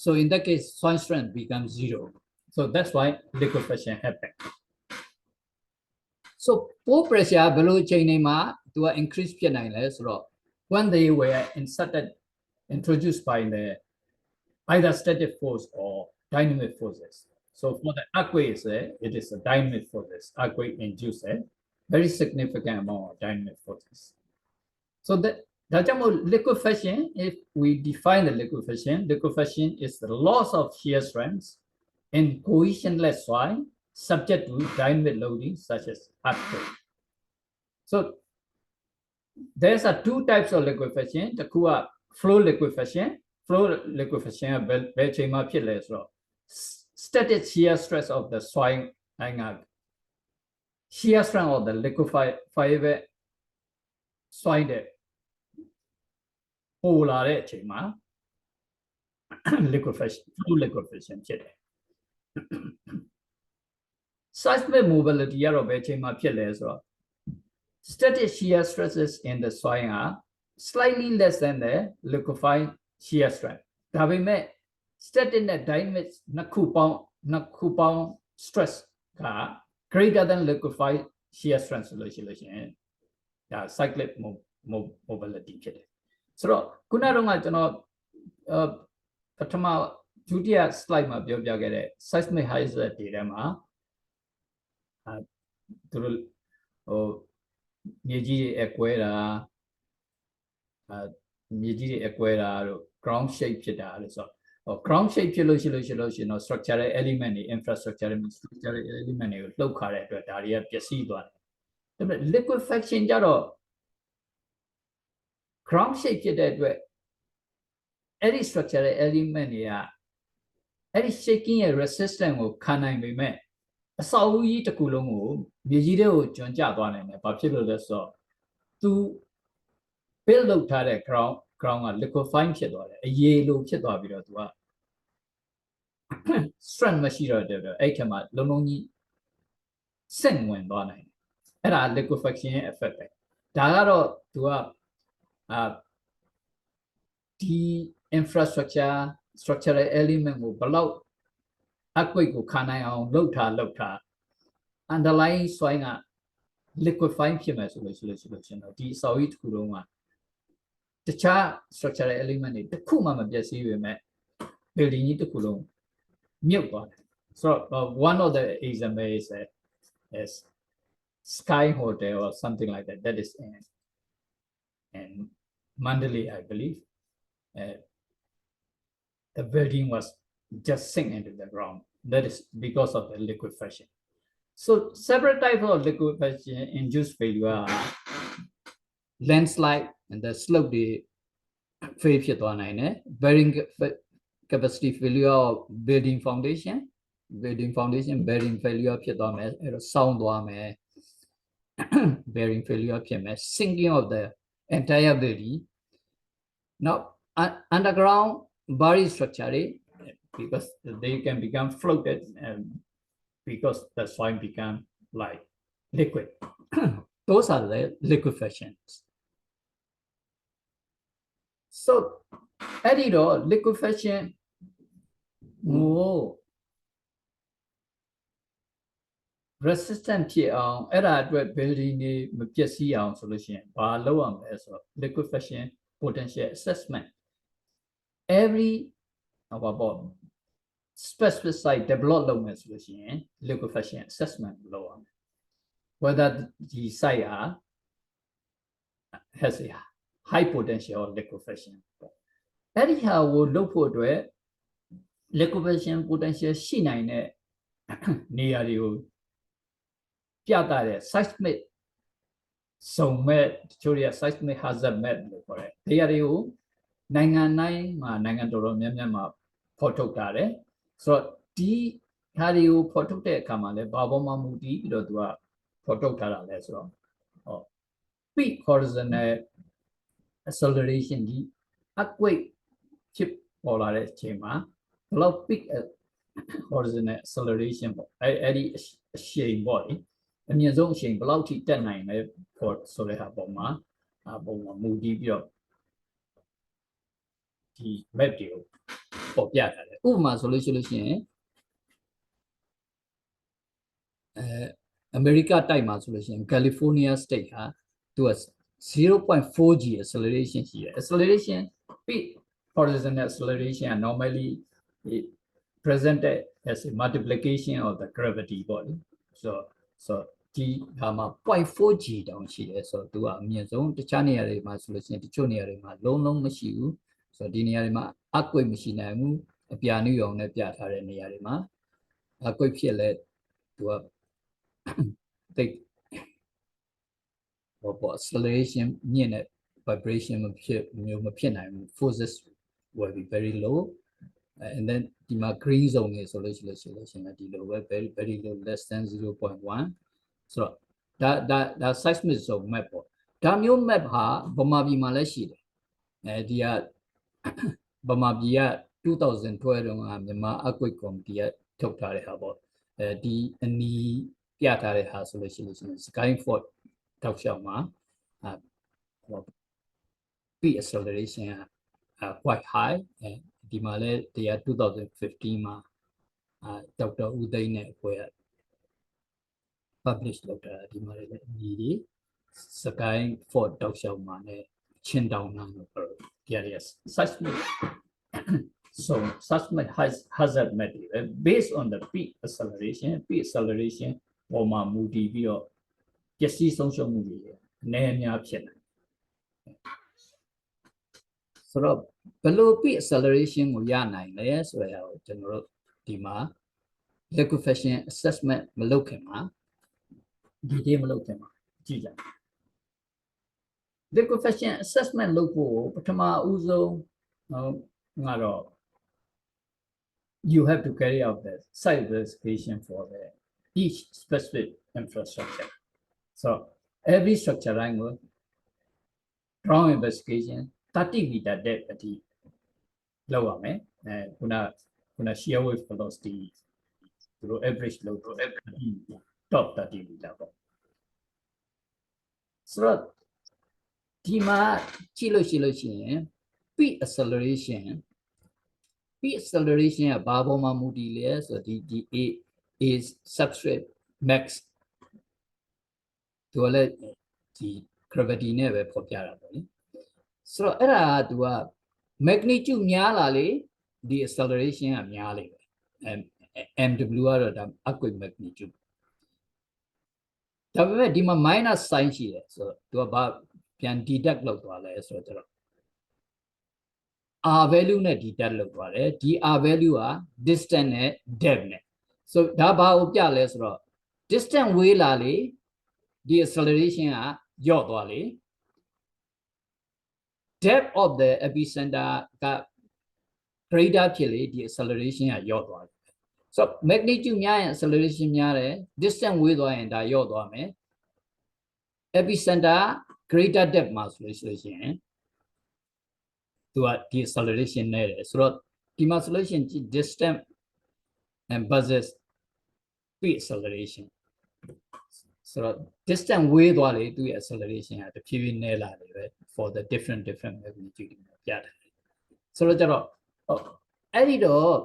so in that case soil strength becomes 0 so that's why liquefaction happens so pore pressure ဘယ်လိုအချိန်တွေမှာသူက increase ဖြစ်နိုင်လဲဆိုတော့ when they were introduced by the either static force or dynamic forces so for the earthquake it is a dynamic forces earthquake induced a very significant amount of dynamic forces so that liquefaction if we define the liquefaction is the loss of shear strength in cohesionless soil subject to dynamic loading such as earthquake so there's are two types of liquefaction the flow liquefactionကဘယ်ချိန်မှာဖြစ်လဲဆိုတော့ static shear stress of the soil and shear strength of the liquefiable soil တဲ့ပိုလာတဲ့အချိန်မှာ flow liquefaction ဖြစ်တယ် seismic mobility ကတော့ဘယ်ချိန်မှာဖြစ်လဲဆိုတော့ static shear stresses in the soil are slightly less than the liquefied shear stress ဒါပေမဲ့ static နဲ့ dynamic နှစ်ခုပေါင်း stress က greater than liquefied shear stress ဆိုလို့ရှိရင်ဒါ cyclic mobility ဖြစ်တယ်ဆိုတော့ခုနကတော့ကျွန်တော်ပထမဒုတိယ slide မှာပြောပြခဲ့တဲ့ seismic hazard တွေထဲမှာသူတို့မြေကြီးတွေအကွဲတာတို့ ground shape ဖြစ်တာလို့ဆိုတော့ ground shape ဖြစ်လို့ရှိရင်တော့ structural element တွေ infrastructure structural element တွေကိုလှုပ်ခါတဲ့အတွက်ဒါတွေကပျက်စီးသွားတယ်ဒါပေမဲ့ liquefaction ကြတော့ ground shape ဖြစ်တဲ့အတွက်အဲ့ဒီ structural element တွေကအဲ့ဒီ shaking ရဲ့ resistance ကိုခံနိုင်ပေမဲ့အဆောက်အဦကြီးတစ်ခုလုံးကိုမြေကြီးတွေကိုကျွံကျသွားနိုင်တယ်။ဘာဖြစ်လို့လဲဆိုတော့သူ build လုပ်ထားတဲ့ ground က liquefy ဖြစ်သွားတယ်။အရေလိုဖြစ်သွားပြီးတော့သူက strength မရှိတော့တဲ့အဲ့ထက်မှလုံးလုံးကြီးစင့်ဝင်သွားနိုင်တယ်။အဲ့ဒါ liquefaction ရဲ့ effect ပဲ။ဒါကတော့သူကဒီ infrastructure structural element ကိုဘယ်လောက်earthquake ကိုခံနိုင်အောင်လှုပ်ထား underlying soil က liquefy ဖြစ်မယ်ဆိုလို့ရှိရင်တော့ဒီအဆောက်အဦတစ်ခုလုံးကတခြား structural element တွေတစ်ခုမှမပျက်စီးပေမဲ့ building ကြီးတစ်ခုလုံးမြုပ်သွားတယ်ဆိုတော့ one of the example is Sky Hotel or something like that is in Mandalay I believe the building was just sink into the ground that is because of the liquefaction So several types of liquefaction induced failure are landslide and the slope the fail ဖြစ်သွားနိုင်တယ် bearing capacity failure of building foundation bearing failure ဖြစ်သွားမယ်အဲ့တော့ဆောင်းသွားမယ် bearing failure ဖြစ်မယ် sinking of the entire building. Now underground buried structure because they can become floated and because the soil become like liquid. Those are the liquefactions. So editor liquefaction resistant ဖြစ်အောင်အဲ့ဒါအတွက် building တွေမပျက်စီးအောင်ဆိုလို့ရှိရင်ဘာလုပ်ရမလဲဆိုတော့ liquefaction potential assessment every about specific site develop လုပ်မယ်ဆိုလို့ရှိရင် liquefaction assessment လုပ်ရမယ် whether the site has a high potential of liquefaction အဲ့ဒီဟာကိုလုပ်ဖို့အတွက် liquefaction potential ရှိနိုင်တဲ့နေရာတွေကိုပြတာတဲ့ seismic စုံမဲ့တချို့တွေက seismic hazard map လို့ခေါ်တယ်။တရားတွေကိုနိုင်ငံတိုင်းမှာနိုင်ငံတော်တော်များများမှာဖော်ထုတ်ထားတယ်။ဆိုတော့ဒီဟာတွေကိုဖော်ထုတ်တဲ့အခါမှာလည်းဘာပေါ်မှာမူတည်ပြီးတော့သူကဖော်ထုတ်ထားတာလဲဆိုတော့peak horizontal acceleration ဒီ earthquake ဖြစ်ပေါ်လာတဲ့အချိန်မှာဘယ်လောက် peak horizontal acceleration ပေါ့အဲ့ဒီအရှိန်ပေါ့လေအမြင့်ဆုံးအရှိန်ဘယ်လောက်ထိတက်နိုင်လဲဆိုတဲ့ဟာပုံမှာမူတည်ပြီးတော့ဒီ map တွေကိုပေါ်ပြထားတယ်ဥပမာဆိုလို့ရှိရင်အမေရိကတိုက်မှာဆိုလို့ရှိရင် California state ဟာသူက 0.4g acceleration ရှိတယ် acceleration peak horizontal acceleration normally presented as a multiplication of the gravity body so ဒီဟာမှာ 0.4g တောင်ရှိတယ်ဆိုတော့သူကအမြင့်ဆုံးတခြားနေရာတွေမှာဆိုလို့ရှိရင်တချို့နေရာတွေမှာလုံးမရှိဘူးဆိုတော့ဒီနေရာတွေမှာအကွိတ်မရှိနိုင်ဘူးအပြာနုရောင်နဲ့ပြထားတဲ့နေရာတွေမှာအကွိတ်ဖြစ်လဲသူကတိတ်ဘော acceleration မြင့်တဲ့ vibration မဖြစ်နိုင်ဘူး forces will be very low and then ဒီမှာ green zone နေဆိုလို့ရှိရင်ဒီလိုပဲ very very low less than 0.1 ဆိုတော့ဒါ seismic zone map ပေါ့ဒါမျိုး map ဟာဗမာပြည်မှာလည်းရှိတယ်ဒီကဗမာပြည်က2012တုန်းကမြန်မာ earthquake committee ကထုတ်ထားတဲ့ဟာပေါ့ဒီအနီးပြထားတဲ့ဟာဆိုလို့ရှိရင် Skyfort တောက်လျှောက်မှာ peak acceleration quite high ဒီမှာလည်းတရား2015မှာဒေါက်တာဦးသိန်းနဲ့အဖွဲ့က publish လုပ်တာဒီမှာလည်းအညီကြီး Skyfort တောက်လျှောက်မှာနဲ့ချင်းတောင်နာလို့ပြောတယ် seismic so seismic hazard material based on the peak acceleration ပေါ်မှာမူတည်ပြီးတော့ပျက်စီးဆုံးရှုံးမှုတွေအနည်းအများဖြစ်နိုင်ဆိုတော့ဘယ်လို peak acceleration ကိုရနိုင်လဲဆိုရအောင်ကျွန်တော်တို့ဒီမှာ liquefaction assessment မလုပ်ခင်မှာဒီမလုပ်ခင်မှာကြည့်ကြ liquefaction assessment လုပ်ဖို့ပထမဦးဆုံးငါတော့ you have to carry out the site verification for each specific infrastructure so every structure line will ground investigation 30 meter depth အထိလောက်ရမယ်ခုန shear wave velocity သူတို့ average လောက်တော့ top 30 meter ပေါ့ဆိုတော့ဒီမှာကြည့်လို့ရှိရင် peak acceleration ကဘာပေါ်မှာမူတည်လဲဆိုတော့ဒီ A substrate max သူကလည်းဒီ gravity နဲ့ပဲဖော်ပြတာပေါ့လေဆိုတော့အဲ့ဒါကသူက magnitude များလာလေဒီ acceleration ကများလေပဲ mw ကတော့ဒါ earthquake magnitude ဒါပေမဲ့ဒီမှာ minus sign ရှိတယ်ဆိုတော့သူကဘာပြန် deduct လုပ်သွားလဲဆိုတော့ r value နဲ့ deduct လုပ်သွားတယ်ဒီ r value က distance နဲ့ depth နဲ့ so ဒါဘာကိုပြလဲဆိုတော့ distant ဝေးလာလေဒီ acceleration ကညော့သွားလေ depth of the epicenter က greater ဖြစ်လေဒီ acceleration ကညော့သွားတယ် so magnitude များရင် acceleration များတယ် distance ဝေးသွားရင်ဒါညော့သွားမယ် epicenter greater depth မှာဆိုလို့ရှိရင်သူကဒီ acceleration နဲ့တယ်ဆိုတော့ဒီမှာဆိုလို့ရှိရင် distance and versus speed acceleration ဆိုတော့ distance ဝေးသွားလေသူရဲ့ acceleration ကတဖြည်းဖြည်းနည်းလာတယ်ပဲ for the different magnitude ပြတယ်ဆိုတော့ကျတော့အဲ့ဒီတော့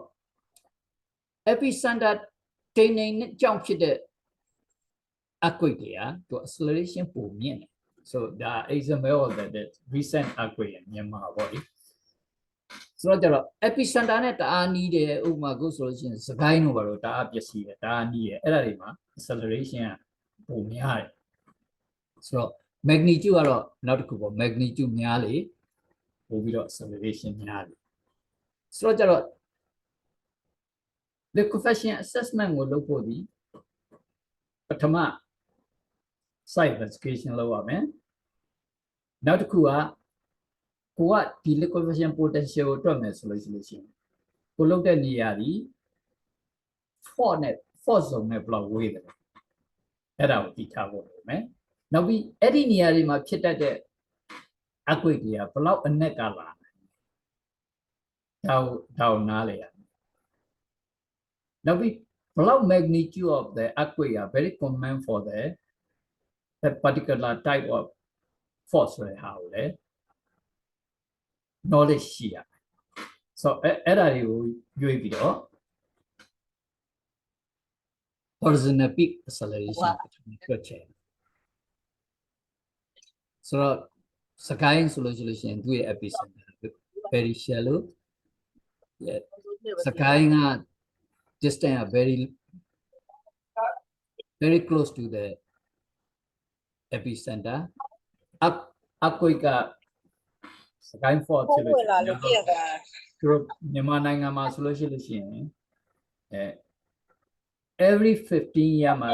epicenter တိမ်နေကြောင့်ဖြစ်တဲ့ earthquake တွေကသူ acceleration ပိုမြင့်တယ် so the example of the recent earthquake in Myanmar ပေါ့လေဆိုတော့ကျတော့ epicenter နဲ့တအားနီးတယ်ဥပမာကိုဆိုလို့ရှိရင်စကိုင်းတို့ဘာလို့တအားပျက်စီးတယ်တအားနီးတယ်အဲ့ဒါတွေမှာ acceleration ကပိုများတယ်ဆိုတော့ magnitude ကတော့နောက်တစ်ခုပေါ့ magnitude များလေပို့ပြီးတော့ acceleration များတယ်ဆိုတော့ကျတော့ the coefficient assessment ကိုလုပ်ဖို့ဒီပထမ site investigation လုပ်ရမယ်နောက်တစ်ခုကကိုကဒီ liquefaction potential ကိုတွက်မယ်ဆိုလို့ရှိရင်ကိုလုပ်တဲ့နေရာဒီ fault zone နဲ့ဘယ်လောက်ဝေးတယ်အဲ့ဒါကိုသိထားဖို့လုပ်မယ်နောက်ပြီးအဲ့ဒီနေရာတွေမှာဖြစ်တတ်တဲ့ earthquake တွေကဘယ်လောက်အနက်ကလာဒါကိုနားလေရနောက်ပြီးဘယ်လောက် magnitude of the earthquake are very common for that particular type of fault ဆိုတဲ့ဟာကိုလေ knowledge ရှိရမယ် so အဲ့ဒါတွေကိုရွေးပြီးတော့ horizontal peak acceleration ကိုတွက်ချက်ဆိုတော့စကိုင်းဆိုလို့ရှိရင်သူ့ရဲ့ epicenter very shallow စကိုင်းက distance are very close to the epicenter earthquake ကစကိုင်း fault ဖြစ်လို့ရှိရင်သူမြန်မာနိုင်ငံမှာဆိုလို့ရှိရင်every 15 year မှာ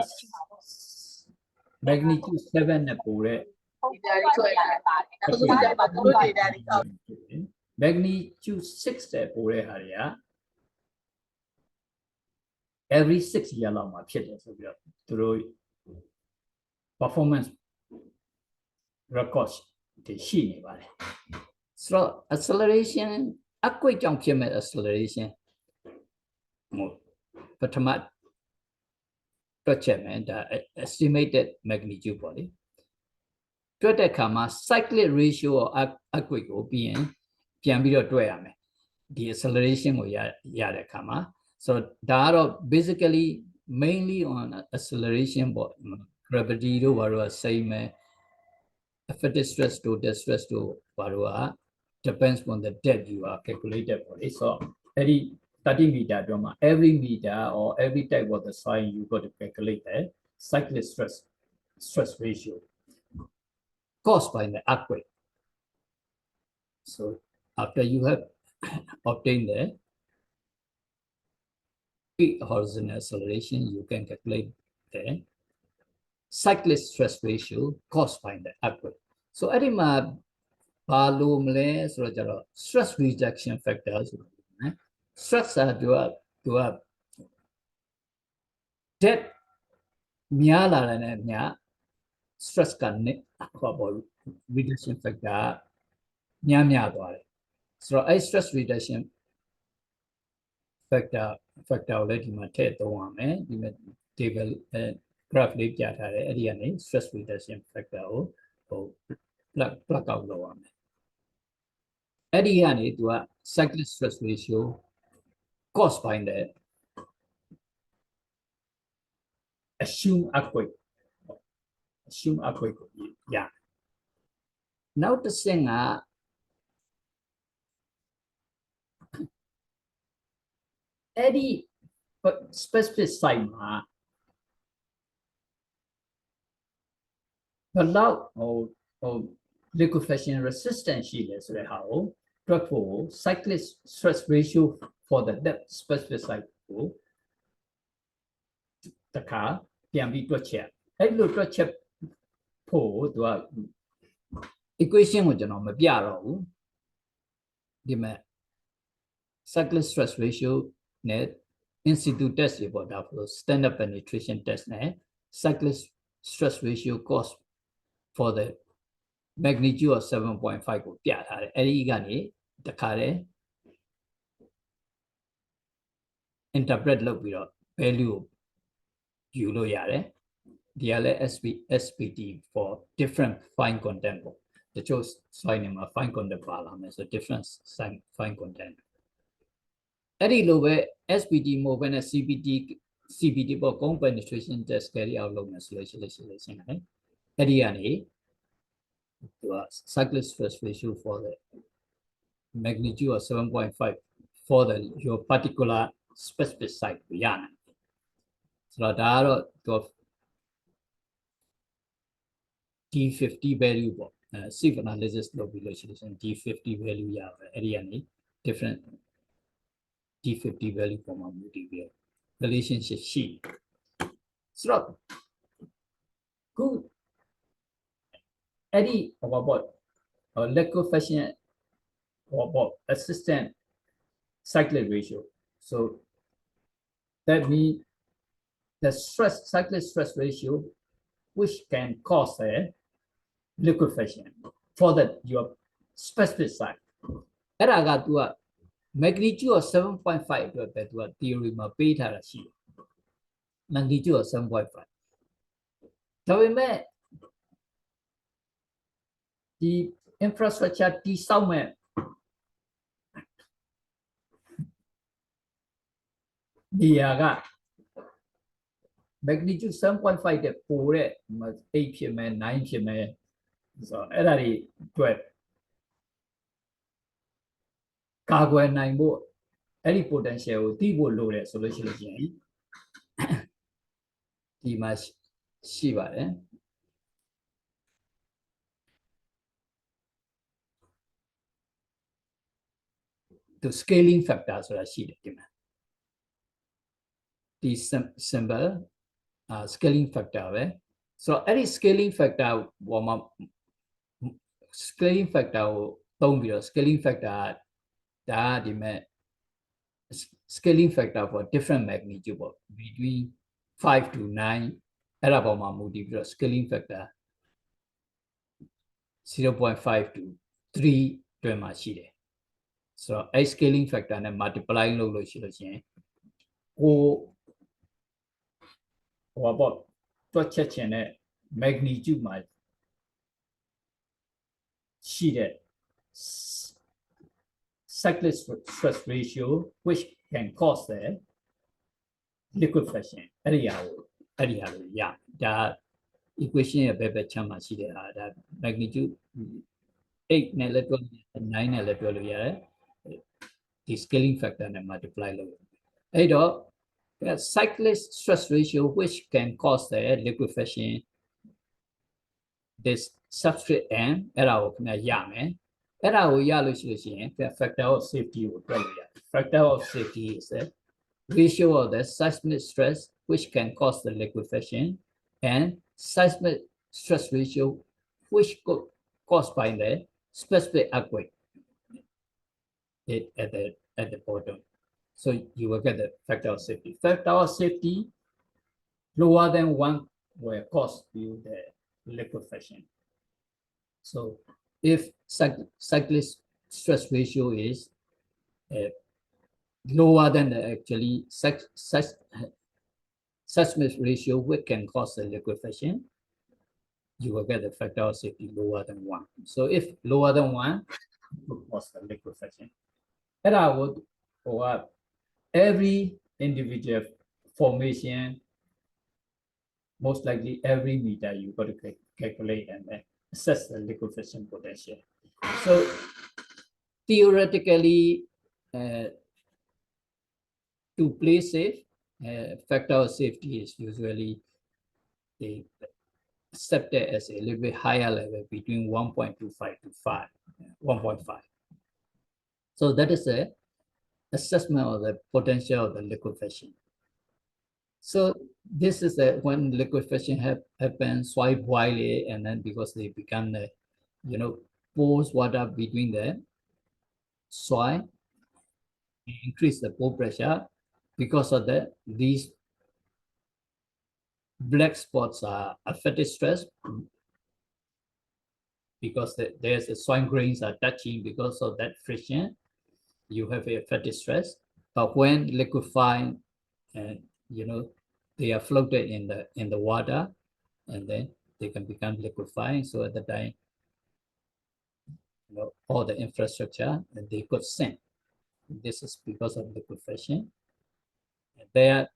magnitude 7 နဲ့ပိုတဲ့ magnitude 6တဲ့ပိုတဲ့ဟာတွေက every 6 year လောက်မှာဖြစ်တယ်ဆိုပြီးတော့သူတို့ performance records တွေရှိနေပါတယ်ဆိုတော့ acceleration အကွေ့ကြောင့်ဖြစ်မဲ့ acceleration ပထမတွက်ချက်မယ်ဒါ estimated magnitude ပေါ့လေတွက်တဲ့အခါမှာ cyclic ratio of earthquake ကိုပြီးရင်ပြန်ပြီးတော့တွက်ရမယ်ဒီ acceleration ကိုရတဲ့အခါမှာဆိုတော့ဒါကတော့ basically mainly on acceleration ပေါ့ gravity တို့ဘာလို့ same ပဲ effective stress တို့ dead stress တို့ဘာလို့ depends on the depth you are calculated ပေါ့လေဆိုတော့အဲ့ဒီ30 meter ပြောမှာ every meter or every type of the soil you got to calculate the cyclic stress ratio caused by the earthquake. So after you have obtained the peak horizontal acceleration, you can calculate the cyclic stress ratio caused by the earthquake. So at the map, stress reduction factors. Stress သူက depth များလာတဲ့ည stress ကနေဟောပေါ် reduction factor များသွားတယ်ဆိုတော့အဲ့ stress reduction factor ကိုလည်းဒီမှာထည့်သုံးရမယ်ဒီမှာ table graph လေးပြထားတယ်အဲ့ဒီကနေ stress reduction factor ကိုplug out လုပ်ရမယ်အဲ့ဒီကနေသူက cyclic stress ratio caused by the assume earthquake yeah now the thing any specific site မှာဘယ်လောက်liquefaction resistance ရှိလဲဆိုတဲ့ဟာကိုတွက်ဖို့ cyclic stress ratio for that specific site ကိုတခါ ပြန်ပြီးတွက်ချက်အဲ့လိုတွက်ချက်ဖို့သူက equation ကိုကျွန်တော်မပြတော့ဘူးဒီမဲ့ cyclic stress ratio နဲ့ institute test တွေပေါ့ဒါ standard penetration test နဲ့ cyclic stress ratio cost for the magnitude of 7.5 ကိုပြထားတယ်အဲ့ဒီကနေတခါတည်း interpret လုပ်ပြီးတော့ value ကိုယူလို့ရတယ်ဒီကလည်း SPT for different fine content ပေါ့တချို့ slide တွေမှာ fine content ပါလာမယ်ဆို different fine content အဲ့ဒီလိုပဲ SPT မဟုတ်ဘဲနဲ့ CPT ပေါ့ cone penetration test carry out လုပ်မယ်ဆိုလို့ရှိရင်အဲ့ဒီကနေသူက cyclic stress ratio for the magnitude of 7.5 for the your particular specific site ကိုရနိုင်ဆိုတော့ဒါကတော့သူ D50 value ပေါ့safe analysis လုပ်ပြီးလို့ရှိရင် D50 value ရပါတယ်အဲ့ဒီကနေ different D50 value ပေါ်မှာမူတည်ပြီး relationship ရှိဆိုတော့ခုအဲ့ဒီဟောပေါ့ liquefaction ဟောပေါ့ assistant cyclic ratio so that means the cyclic stress ratio which can cause a liquefaction for that your specific site အဲ့ဒါက तू က magnitude of 7.5 အတွက်ပဲ तू က theory မှာပေးထားတာရှိတယ် magnitude of 7.5 ဒါပေမဲ့ဒီ infrastructure တိဆောက်မဲ့နေရာက magnitude 7.5 တဲ့ပိုတဲ့8ဖြစ်မယ်9ဖြစ်မယ်ဆိုတော့အဲ့ဒါတွေအတွက်ကာကွယ်နိုင်ဖို့အဲ့ဒီ potential ကိုသိဖို့လိုတယ်ဆိုလို့ရှိရင်ဒီမှာရှိပါတယ်သူ scaling factor ဆိုတာရှိတယ်ဒီမှာဒီ symbol scaling factor ပဲဆိုတော့အဲ့ဒီ scaling factor ပေါ်မှာ scaling factor ကိုသုံးပြီးတော့ scaling factor ဒါဒီမဲ့ scaling factor for different magnitude ပေါ့ between 5 to 9အဲ့ဒါပေါ်မှာမူတည်ပြီးတော့ scaling factor 0.5 to 3တွင်မှာရှိတယ်ဆိုတော့အဲ့ scaling factor နဲ့ multiply လုပ်လို့ရှိလို့ရှိရင်ကိုဟောပေါ့တွက်ချက်ခြင်းနဲ့ magnitude မှာရှိတဲ့ cyclic stress ratio which can cause the liquefaction အဲ့ဒီဟာကိုရဒါ equation ရဲ့ဘယ်ဘက်ချမ်းမှာရှိတဲ့ဟာဒါ magnitude 8နဲ့လည်းတွက်9နဲ့လည်းတွက်လို့ရတယ်ဒီ scaling factor နဲ့ multiply လုပ်အဲ့တော့ cyclic stress ratio which can cause the liquefaction this substrate n အဲ့ဒါကိုခင်ဗျရမယ်အဲ့ဒါကိုရလို့ရှိရင် factor of safety ကိုတွက်လို့ရတယ် factor of safety is the ratio of the seismic stress which can cause the liquefaction and seismic stress ratio which caused by the specific earthquake at the bottom so you will get the factor of safety. Factor of safety lower than 1 will cause you the liquefaction. So if cyclic stress ratio is lower than the actually seismic ratio which can cause the liquefaction, you will get the factor of safety lower than 1. So if lower than 1, it will cause the liquefaction. And I would every individual formation, most likely every meter you got to calculate and assess the liquefaction potential. So theoretically, to play safe, factor of safety is usually accepted as a little bit higher level between 1.25 to 1.5. So that is a assessment of the potential of the liquefaction. So this is when liquefaction happens, soil boil it, and then because they become the, pours water between the soil, increase the pore pressure. Because of that, these black spots are affected stress because there's the soil grains are touching because of that friction. You have a fatty stress, but when liquefying, and they are floated in the water, and then they can become liquefying. So at the time, all the infrastructure and they could sink. This is because of liquefaction. Their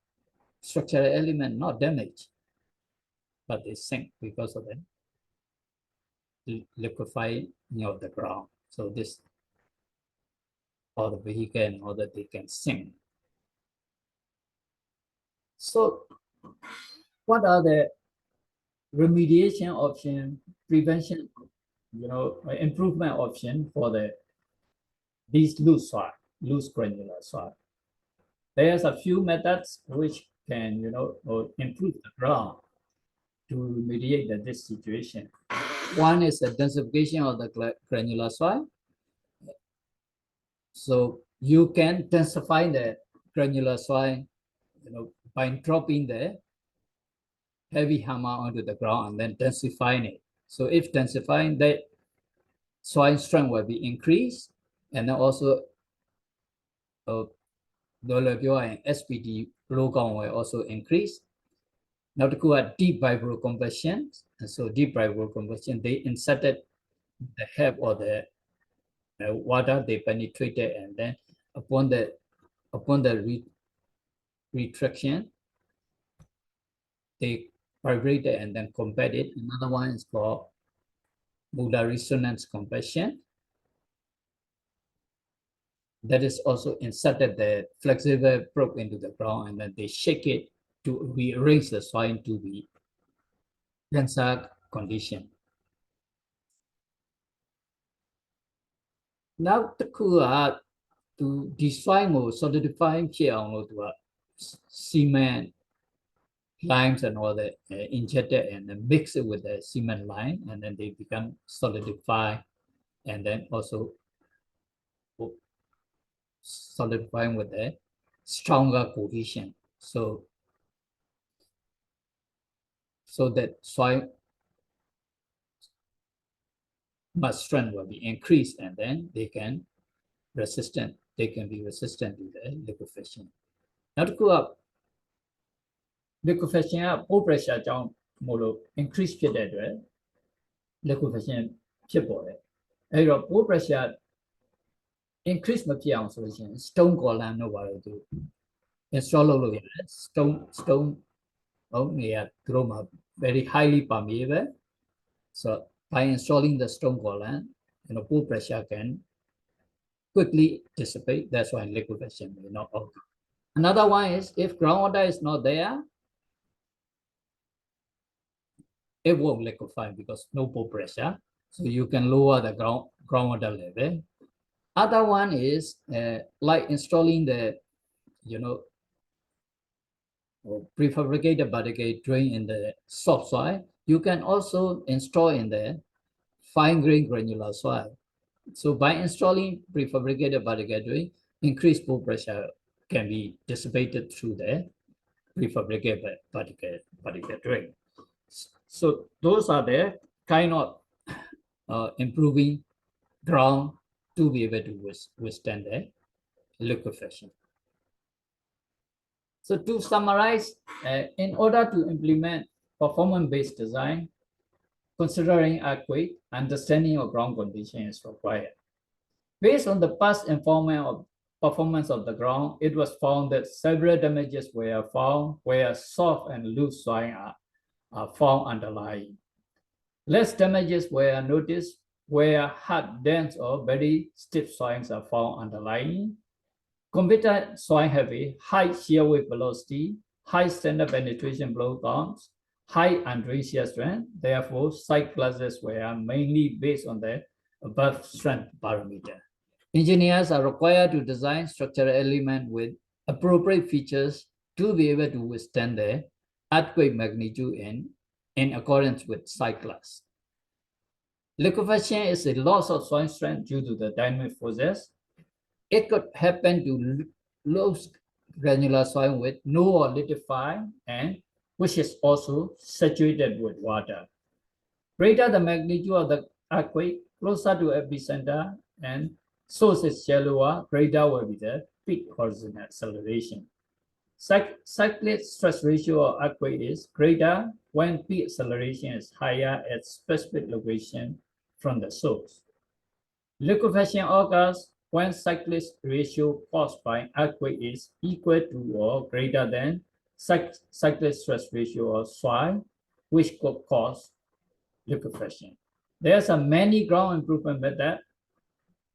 structural element not damaged, but they sink because of the liquefying of the ground. So this, all the vehicle and all that, they can sink. So what are the remediation option, prevention, improvement option for these loose soil, loose granular soil? There's a few methods which can, improve the ground to remediate this situation. One is the densification of the granular soil. So you can densify the granular soil, by dropping the heavy hammer onto the ground and then densifying it. So if densifying, that soil strength will be increased, and then also the SPD low count will also increase. Now to go at deep vibroconversion. And so deep vibroconversion, they inserted the help or the water, they penetrated, and then upon the retraction, they vibrated and then compared it. Another one is called molar resonance compression. That is also inserted the flexible probe into the ground, and then they shake it to rearrange the soil to the denser condition. Now to destroy or solidify cement limes and all that injected and then mix it with the cement lime, and then they become solidified, and then also solidifying with a stronger cohesion. So that soil mass strength will be increased, and then they can be resistant to the liquefaction. Now to go up, liquefaction pore pressure ကြောင့်မို့လို့ increase ဖြစ်တဲ့အတွက် liquefaction ဖြစ်ပေါ်တယ်။အဲဒီတော့ pore pressure increase မဖြစ်အောင်ဆိုလို့ရှိရင် stone column တို့ပါလို့သူ install လုပ်လို့ရတယ်။ stone နေရာသူတို့မှာ very highly permeable. So by installing the stone column, pore pressure can quickly dissipate. That's why liquefaction may not occur. Another one is if groundwater is not there, it won't liquefy because no pore pressure. So you can lower the groundwater level. Other one is like installing the, prefabricated barricade drain in the soft soil. You can also install in the fine-grained granular soil. So by installing prefabricated barricade drain, increased pore pressure can be dissipated through the prefabricated barricade drain. So those are the kind of improving ground to be able to withstand the liquefaction. So to summarize, in order to implement performance-based design, considering earthquake, understanding of ground condition is required. Based on the past information of performance of the ground, it was found that several damages were found where soft and loose soil are found underlying. Less damages were noticed where hard, dense, or very stiff soils are found underlying. Competent soil heavy, high shear wave velocity, high standard penetration blow counts, high andresia strength. Therefore, site classes were mainly based on the above strength parameter. Engineers are required to design structural element with appropriate features to be able to withstand the earthquake magnitude in accordance with site class. Liquefaction is a loss of soil strength due to the dynamic forces. It could happen to low granular soil with no or liquefied and which is also saturated with water. Greater the magnitude of the earthquake, closer to epicenter and source is shallower, greater will be the peak horizontal acceleration. Cyclic stress ratio of earthquake is greater when peak acceleration is higher at specific location from the source. Liquefaction occurs when cyclic ratio caused by earthquake is equal to or greater than cyclic stress ratio of soil, which could cause liquefaction. There are many ground improvement methods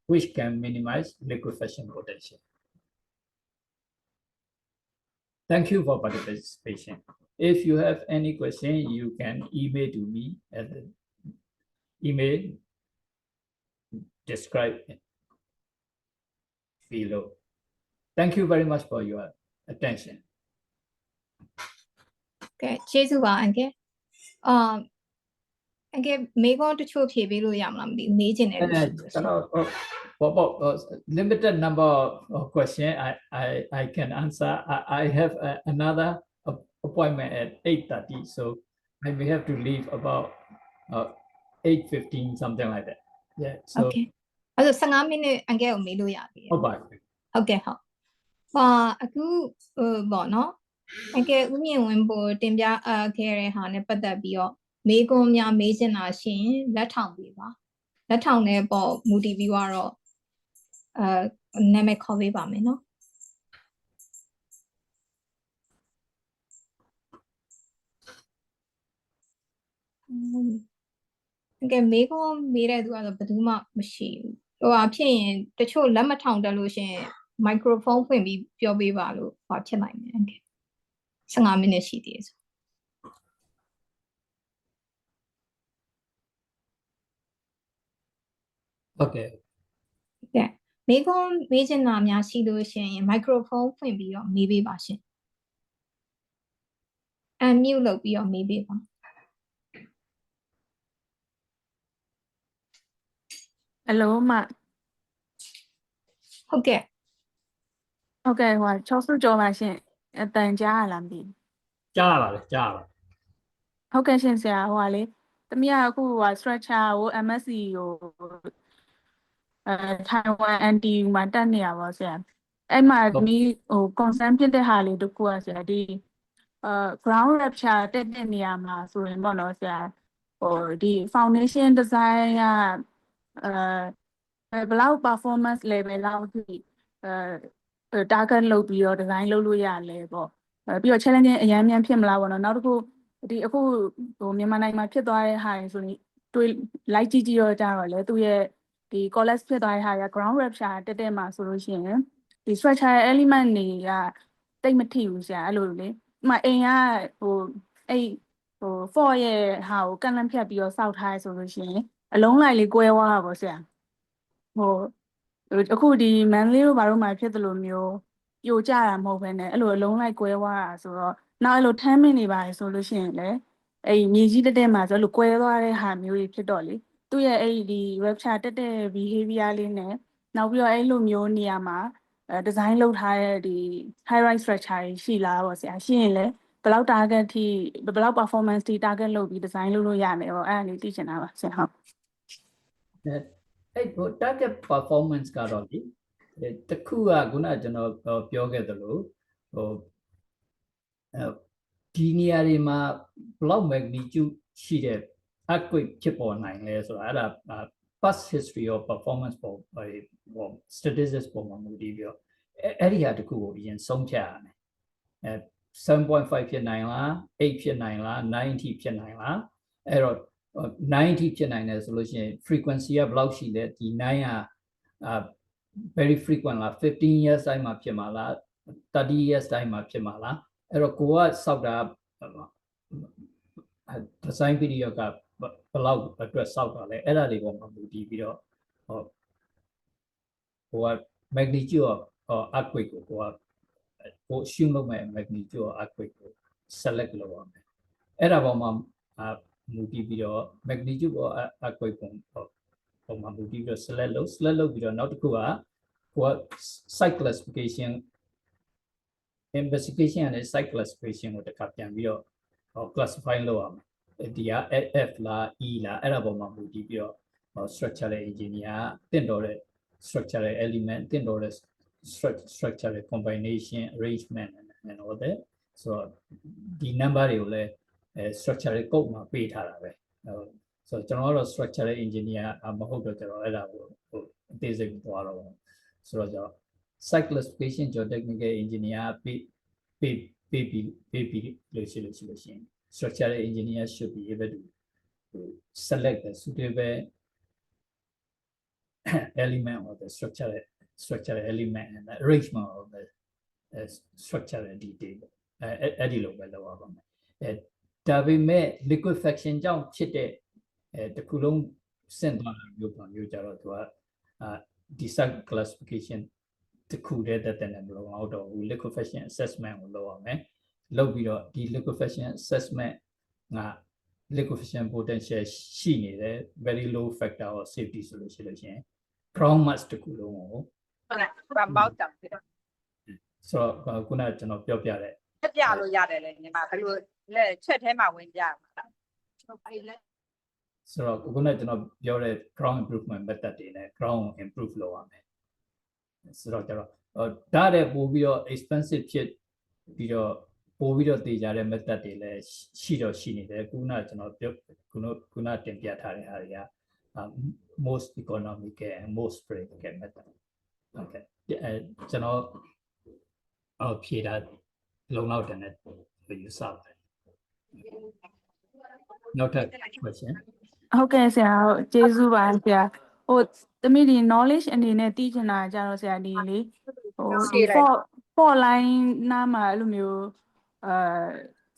which can minimize liquefaction potential. Thank you for participation. If you have any question, you can email to me at the email described below. Thank you very much for your attention. Okay, ကျေးဇူးပါအန်ကယ်အန်ကယ်မေးခွန်းတချို့ဖြေပေးလို့ရမလားမသိဘူးမေးချင်တယ်လို့ရှိတယ် limited number of questions I can answer. I have another appointment at 8:30, so I may have to leave about 8:15, something like that. Yeah. So Okay. အဲ့တော့15မိနစ်အန်ကယ်ကိုမေးလို့ရပြီ ဟုတ်ပါပြီ ဟုတ်ကဲ့ဟုတ်အခုပေါ့နော်အန်ကယ်ဦးမြင့်ဝင်းပေါ်တင်ပြခဲ့တဲ့ဟာနဲ့ပတ်သက်ပြီးတော့မေးခွန်းများမေးချင်တာရှိရင်လက်ထောင်ပေးပါလက်ထောင်တဲ့ပေါ့မူတည်ပြီးတော့နာမည်ခေါ်ပေးပါမယ်နော်အန်ကယ်မေးခွန်းမေးတဲ့သူကတော့ဘယ်သူမှမရှိဘူးဟိုအဖြစ်ရင်တချို့လက်မထောင်တက်လို့ရှိရင်မိုက်ခရိုဖုန်းဖွင့်ပြီးပြောပေးပါလို့ဖြစ်နိုင်တယ်အန်ကယ်15မိနစ်ရှိသေးတယ် Okay. ကဲမေးခွန်းမေးချင်တာများရှိလို့ရှိရင်မိုက်ခရိုဖုန်းဖွင့်ပြီးတော့မေးပေးပါရှင် unmute လုပ်ပြီးတော့မေးပေးပါ Hello မ ဟုတ်ကဲ့ ဟုတ်ကဲ့ဟို6စုကြောပါရှင်အတန်ကြားရလားမသိဘူး ကြားရပါတယ်ကြားရပါတယ် ဟုတ်ကဲ့ရှင်ဆရာဟိုလေတမီးကအခုဟို structure ကို MSc ကိုTaiwan NTU မှာတက်နေရပါဆရာအဲ့မှာတမီးဟို concern ဖြစ်တဲ့ဟာလေးတခုကဆရာဒီ ground rupture တက်တဲ့နေရာမှာဆိုရင်ပေါ့နော်ဆရာဟိုဒီ foundation design ကဘယ်လောက် performance level လောက်ထိtarget လုပ်ပြီးတော့ design လုပ်လို့ရလဲပေါ့ပြီးတော့ challenge အများများဖြစ်မလားပေါ့နော်နောက်တစ်ခုဒီအခုဟိုမြန်မာနိုင်ငံမှာဖြစ်သွားတဲ့ဟာတွေဆိုရင်တွေးလိုက်ကြည့်ကြည့်တော့ကြတော့လေသူရဲ့ဒီ collapse ဖြစ်သွားတဲ့ဟာက ground rupture တက်တဲ့မှာဆိုလို့ရှိရင်ဒီ structure element တွေကတိတ်မထိဘူးဆရာအဲ့လိုလေဥပမာအိမ်ကဟိုအဲ့ဟို for ရဲ့ဟာကိုကန်လန့်ဖြတ်ပြီးတော့စောက်ထားရဆိုလို့ရှိရင်အလုံးလိုက်လေးကွဲသွားတာပေါ့ဆရာဟိုအခုဒီမန်လေးတို့ဘာလို့မှဖြစ်တယ်လို့မျိုးပြိုကျတာမဟုတ်ဘဲနဲ့အဲ့လိုအလုံးလိုက်ကွဲသွားတာဆိုတော့နောက်အဲ့လိုထမ်းမင်းနေပါလေဆိုလို့ရှိရင်လေအဲ့မြေကြီးတက်တဲ့မှာဆိုလို့ကွဲသွားတဲ့ဟာမျိုးတွေဖြစ်တော့လေသူ့ရဲ့အဲ့ဒီ rupture တက်တဲ့ behavior လေးနဲ့နောက်ပြီးတော့အဲ့လိုမျိုးနေရာမှာdesign လုပ်ထားတဲ့ဒီ high rise structure တွေရှိလားပေါ့ဆရာရှိရင်လေဘယ်လောက် target ထိဘယ်လောက် performance ထိ target လုပ်ပြီး design လုပ်လို့ရမယ်ပေါ့အဲ့ဒါလေးသိချင်တာပါဆရာဟုတ်အဲ့ဟို target performance ကတော့ဒီတခုကခုနကကျွန်တော်ပြောခဲ့သလိုဟိုဒီနေရာတွေမှာ block magnitude ရှိတဲ့ earthquake ဖြစ်ပေါ်နိုင်လဲဆိုတာအဲ့ဒါ past history of performance ပေါ်ဟို statistics ပေါ်မှာမူတည်ပြီးတော့အဲ့ဒီဟာတခုကိုအရင်ဆုံးဖြတ်ရမယ်7.5 ဖြစ်နိုင်လား8ဖြစ်နိုင်လား9ထိဖြစ်နိုင်လားအဲ့တော့9ထိဖြစ်နိုင်တယ်ဆိုလို့ရှိရင် frequency ကဘယ်လောက်ရှိလဲဒီ9ကvery frequent လား15 years တိုင်းမှာဖြစ်မှာလား30 years တိုင်းမှာဖြစ်မှာလားအဲ့တော့ကိုကစောက်တာ design period ကဘယ်လောက်အတွက်စောက်တာလဲအဲ့ဒါတွေပေါ်မှာမူတည်ပြီးတော့ဟိုက magnitude of earthquake ကို ကို assume လုပ်မဲ့ magnitude of earthquake ကို select လုပ်ရမယ်အဲ့ဒါပေါ်မှာမူတည်ပြီးတော့ magnitude of earthquake ပုံမှာမူတည်ပြီးတော့ select လုပ်ပြီးတော့နောက်တစ်ခုက site classification investigation နဲ့ site classification ကိုတစ်ခါပြန်ပြီးတော့ classify လုပ်ရမယ်ဒီက F လား E လားအဲ့ဒါပေါ်မှာမူတည်ပြီးတော့ structural engineer တင်တော်တဲ့ structural element တင်တော်တဲ့ structural combination arrangement and all that ဆိုတော့ဒီ number တွေကိုလည်း structural code မှာပေးထားတာပဲဆိုတော့ကျွန်တော်ကတော့ structural engineer မဟုတ်တော့ကျွန်တော်အဲ့ဒါကိုအသေးစိတ်သွားတော့ဆိုတော့ site classification geotechnical engineer ပေးလို့ရှိရင် structural engineer should be able to select the suitable element of the structural element and the arrangement of the structural detail အဲ့ဒီလိုပဲလုပ်ရပါမယ်ဒါပေမဲ့ liquefaction ကြောင့်ဖြစ်တဲ့တစ်ခုလုံးစင်သွားတာမျိုးကြတော့သူကဒီsite classification တစ်ခုတည်းတက်နေမလို့အောင်တော့ liquefaction assessment ကိုလုပ်ရမယ်လုပ်ပြီးတော့ဒီ liquefaction assessment က liquefaction potential ရှိနေတယ် very low factor of safety ဆိုလို့ရှိရင် ground mass တစ်ခုလုံးကိုဟုတ်ကဲ့ဗမောက်တောင်ပြဆိုတော့ခုနကကျွန်တော်ပြောပြတဲ့ပြလို့ရတယ်လေညီမဘယ်လိုလက်ချက်ထဲမှာဝင်ပြမှာလားဆိုတော့ခုနကကျွန်တော်ပြောတဲ့ ground improvement method တွေနဲ့ ground improve လုပ်ရမယ်ဆိုတော့ကျတော့ဒါတဲ့ပို့ပြီးတော့ expensive ဖြစ်ပြီးတော့ပို့ပြီးတော့တည်ကြတဲ့ method တွေလည်းရှိနေတယ်ခုနကကျွန်တော်ပြောခုနတင်ပြထားတဲ့ဟာတွေက most economical and most practical method okay ကျွန်တော်ဖြေတာလုံလောက်တယ်နဲ့ယူဆပါတယ်နောက်ထပ် question ဟုတ်ကဲ့ဆရာဟုတ်ကျေးဇူးပါဆရာဟိုသမီးဒီ knowledge အနေနဲ့သိချင်တာကြတော့ဆရာဒီလေဟိုဒီ fault line နားမှာအဲ့လိုမျိုး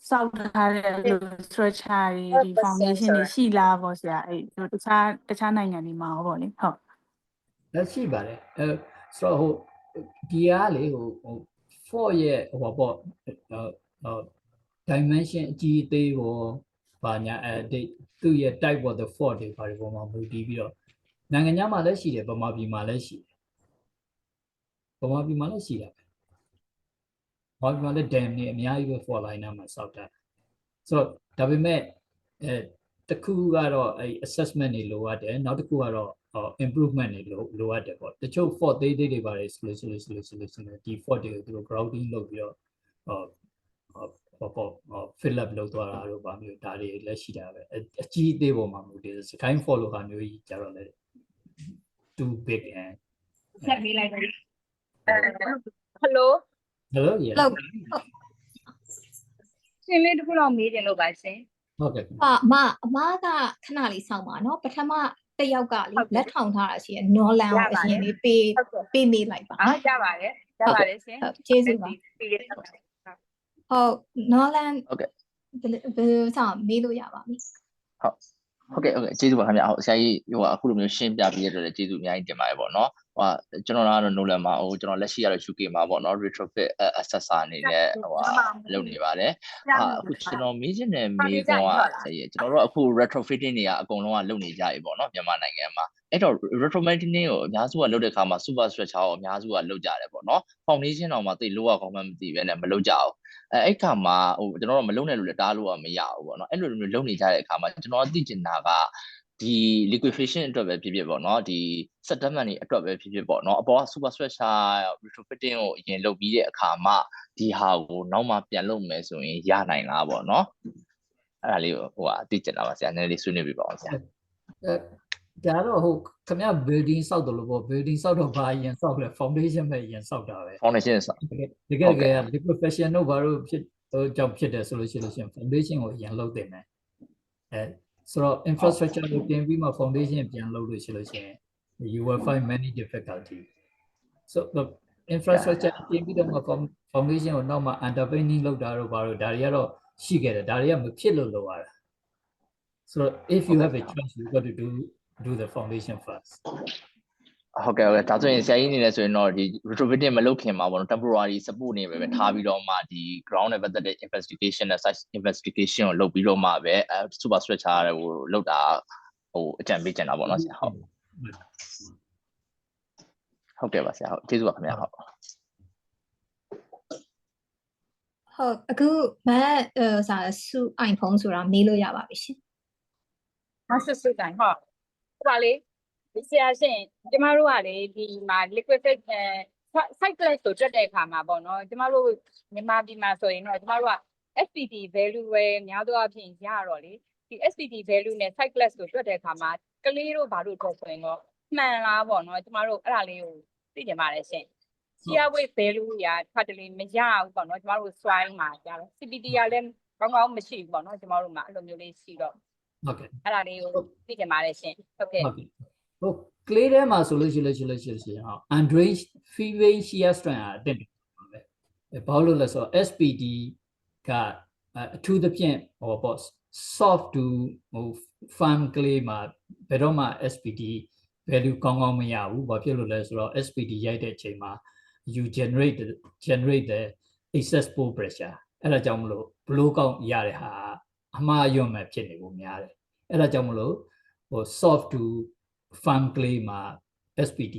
စောက်ထားတဲ့လို structure တွေဒီ foundation တွေရှိလားပေါ့ဆရာအဲ့တခြားနိုင်ငံတွေမှာပေါ့လေဟုတ်လက်ရှိပါတယ်ဆိုတော့ဟိုဒီကလေဟို fault ရဲ့ဟိုပေါ့dimension အကြီးအသေးကိုဘာညာသူ့ရဲ့ type of the fault တွေဘာတွေပေါ်မှာမူတည်ပြီးတော့နိုင်ငံခြားမှာလည်းရှိတယ်ဗမာပြည်မှာလည်းရှိတယ်ဗမာပြည်မှာလည်းရှိတာပဲဗမာပြည်မှာလည်း dam တွေအများကြီးပဲ fault line မှာစောက်တာဆိုတော့ဒါပေမဲ့တစ်ခုကတော့အဲ assessment တွေလိုအပ်တယ်နောက်တစ်ခုကတော့improvement တွေလိုအပ်တယ်ပေါ့တချို့ fault သေးတွေပါတယ်ဆိုလို့ဒီ fault တွေကိုသူတို့ grouting လုပ်ပြီးတော့fill up လုပ်သွားတာတို့ဗာမျိုးဒါတွေလည်းရှိတာပဲအကြီးအသေးပေါ်မှာမူတည်စကိုင်း fault လို့ဟာမျိုးကြီးကြတော့လေ too big and ဆက်ပြီးလိုက်ပါ hello yes ရှင်းလေးတစ်ခုတော့မေးတယ်လို့ပါရှင်ဟုတ်ကဲ့အမကခဏလေးစောင့်ပါနော်ပထမတစ်ယောက်ကလေလက်ထောင်ထားတာရှိရနော်လန်ကိုအရင်လေးပေးမေးလိုက်ပါနော်ရပါတယ်ရှင်ဟုတ်ကျေးဇူးပါဟုတ်နော်လန်ဟုတ်ကဲ့ဘယ်ဆောင်မေးလို့ရပါပြီဟုတ်ကဲ့ကျေးဇူးပါခင်ဗျာဟုတ်ဆရာကြီးဟိုအခုလိုမျိုးရှင်းပြပေးရတဲ့ကျေးဇူးအများကြီးတင်ပါတယ်ပေါ့နော်ဟိုကျွန်တော်ကတော့ Nolan မှာဟိုကျွန်တော်လက်ရှိရတဲ့ UK မှာပေါ့နော် retrofit assessor အနေနဲ့ဟိုလုပ်နေပါတယ်အခုကျွန်တော်မေးချင်တဲ့မေးခွန်းကဆရာကြီးကျွန်တော်တို့အခု retrofitting တွေကအကုန်လုံးကလုပ်နေကြပြီပေါ့နော်မြန်မာနိုင်ငံမှာအဲ့တော့ retrofitting ကိုအများစုကလုပ်တဲ့အခါမှာ super structure ကိုအများစုကလုပ်ကြတယ်ပေါ့နော် foundation တော့မှသိလို့ရကောင်းမှမသိပဲနဲ့မလုပ်ကြဘူးအဲ့ခါမှာဟိုကျွန်တော်တို့မလုပ်နဲ့လို့လည်းတားလို့မရဘူးပေါ့နော်အဲ့လိုမျိုးလုပ်နေကြတဲ့အခါမှာကျွန်တော်သိချင်တာကဒီ liquefaction အတွက်ပဲဖြစ်ဖြစ်ပေါ့နော်ဒီ settlement တွေအတွက်ပဲဖြစ်ဖြစ်ပေါ့နော်အပေါ်က super structure retrofitting ကိုအရင်လုပ်ပြီးတဲ့အခါမှာဒီဟာကိုနောက်မှပြန်လုပ်မယ်ဆိုရင်ရနိုင်လားပေါ့နော်အဲ့ဒါလေးဟိုသိချင်တာပါဆရာနည်းနည်းလေးဆွေးနွေးပြပါအောင်ဆရာဒါတော့ဟိုခင်ဗျ building ဆောက်တယ်လို့ပေါ့ building ဆောက်တော့ဘာအရင်ဆောက်လဲ foundation ပဲအရင်ဆောက်တာပဲ foundation ဆောက်တကယ် liquefaction တို့ဘာလို့ဖြစ်ကြောင့်ဖြစ်တယ်ဆိုလို့ရှိရင် foundation ကိုအရင်လုပ်တင်မယ်ဆိုတော့ infrastructure ကိုပြင်ပြီးမှ foundation ပြန်လုပ်လို့ရှိရင် you will find many difficulty so the infrastructure ပြင်ပြီးတော့မှ foundation ကိုနောက်မှ underpinning လုပ်တာတို့ဘာလို့ဒါတွေကတော့ရှိခဲ့တယ်ဒါတွေကမဖြစ်လို့လုပ်ရတာ so if you have a choice you got to do the foundation first ဟုတ်ကဲ့ဒါဆိုရင်ဆရာကြီးအနေနဲ့ဆိုရင်တော့ဒီ retrofitting မလုပ်ခင်မှာပေါ့နော် temporary support နေပဲထားပြီးတော့မှဒီ ground နဲ့ပတ်သက်တဲ့ investigation နဲ့ site investigation ကိုလုပ်ပြီးတော့မှပဲsuper structure ကိုလုပ်တာဟိုအကြံပေးချင်တာပေါ့နော်ဆရာဟုတ်ကဲ့ပါဆရာဟုတ်ကျေးဇူးပါခင်ဗျာဟုတ် ဟုတ်အခုမစာစုအိုင်ဖုန်းဆိုတာမေးလို့ရပါပြီရှင် မဆစ်စစ်တိုင်းဟောဟိုပါလေဒီဆရာရှင်ကျမတို့ကလေဒီမှာ liquid cycles ကိုတက်တဲ့အခါမှာပေါ့နော်ကျမတို့မြန်မာပြည်မှာဆိုရင်တော့ကျမတို့က SPT value ပဲများသောအားဖြင့်ရတော့လေဒီ SPT value နဲ့ cycles ကိုတက်တဲ့အခါမှာကလေးတို့ဘာလို့တော့ဆိုရင်တော့မှန်လားပေါ့နော်ကျမတို့အဲ့ဒါလေးကိုသိကြပါတယ်ရှင် share weight value ရာဖတ်တယ်မရဘူးပေါ့နော်ကျမတို့ swine မှာကြတော့ CPT ကလည်းကောင်းကောင်းမရှိဘူးပေါ့နော်ကျမတို့မှာအဲ့လိုမျိုးလေးရှိတော့ ဟုတ်ကဲ့ အဲ့ဒါလေးကိုသိကြပါတယ်ရှင်ဟုတ်ကဲ့ ဟုတ်ကဲ့ဟို clay ထဲမှာဆိုလို့ရှိရင်ဟော undrained female shear strength အတက်တယ်ဘာလို့လဲဆိုတော့ SPD ကအထူးသဖြင့်ဟိုပေါ့ soft to ဟို firm clay မှာဘယ်တော့မှ SPD value ကောင်းကောင်းမရဘူးဘာဖြစ်လို့လဲဆိုတော့ SPD ရိုက်တဲ့အချိန်မှာ you generate the excess pore pressure အဲ့ဒါကြောင့်မလို့ blow ကောင်းရတဲ့ဟာအမှားယွန်းမဲ့ဖြစ်နေဖို့များတယ်အဲ့ဒါကြောင့်မလို့ဟို soft to firm clay မှာ SPD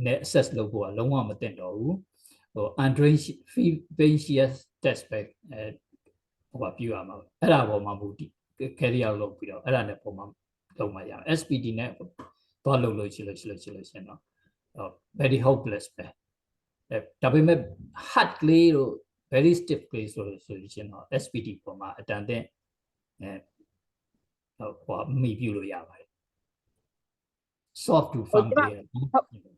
နဲ့ assess လုပ်ဖို့ကလုံးဝမသင့်တော့ဘူးဟို undrained facial test ပဲဟိုပြရမှာအဲ့ဒါပေါ်မှာမူတည် carry out လုပ်ပြီးတော့အဲ့ဒါနဲ့ပုံမှန်လုပ်မှရအောင် SPD နဲ့တော့လုပ်လို့ရှိလို့ရှင်တော့ very hopeless ပဲဒါပေမဲ့ hard clay တို့ very stiff clay ဆိုလို့ရှင်တော့ SPD ပေါ်မှာအတန်တဲ့ဟိုမိပြုလို့ရပါတယ် soft to firm clay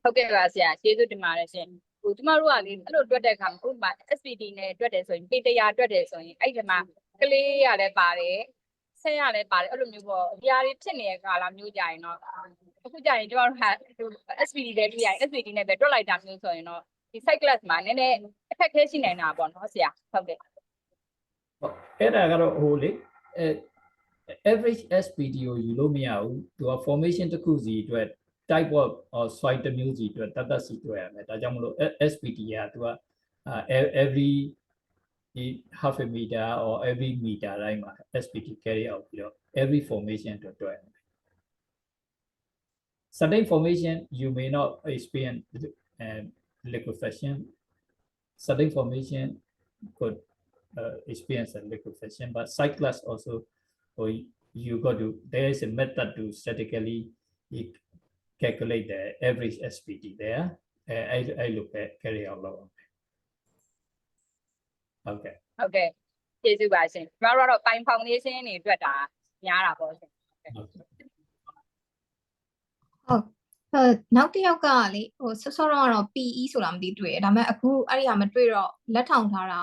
ဟုတ်ကဲ့ပါဆရာကျေးဇူးတင်ပါတယ်ရှင်ဟိုကျမတို့ကလေအဲ့လိုတွက်တဲ့အခါမှာဥပမာ SPD နဲ့တွက်တယ်ဆိုရင်ပေ100တွက်တယ်ဆိုရင်အဲ့ဒီမှာကလေးရလည်းပါတယ်ဆက်ရလည်းပါတယ်အဲ့လိုမျိုးပေါ့ဒီဟာတွေဖြစ်နေတဲ့ကာလမျိုးကြရင်တော့အခုကြရင်ကျမတို့က SPD ပဲပြရ SPD နဲ့ပဲတွက်လိုက်တာမျိုးဆိုရင်တော့ဒီ cycles မှာနည်းနည်းအခက်အခဲရှိနေတာပေါ့နော်ဆရာဟုတ်ကဲ့ အဲ့ဒါကတော့ဟိုလေaverage SPD ကိုယူလို့မရဘူးသူက formation တစ်ခုစီအတွက် type of or soil တစ်မျိုးစီအတွက်တတ်စီတွေ့ရမယ်ဒါကြောင့်မလို့ SPD ကသူကevery half a meter or every meter တိုင်းမှာ SPD carry out ပြီးတော့ every formation အတွက်တွေ့ရမယ် certain formation you may not experience liquefaction certain formation could experience a liquefaction but cycles also or you got to there is a method to statically calculate the average SPD there I look at carry out low okay ဟုတ်ကဲ့ကျေးဇူးပါရှင်ကျမတို့ကတော့ပိုင် foundation တွေအတွက်တာများတာပေါ့ရှင် ဟုတ်နောက်တစ်ယောက်ကလေဟိုဆော့တော့ကတော့ PE ဆိုတာမသိတွေ့တယ်ဒါပေမဲ့အခုအဲ့ဒီဟာမတွေ့တော့လက်ထောင်ထားတာ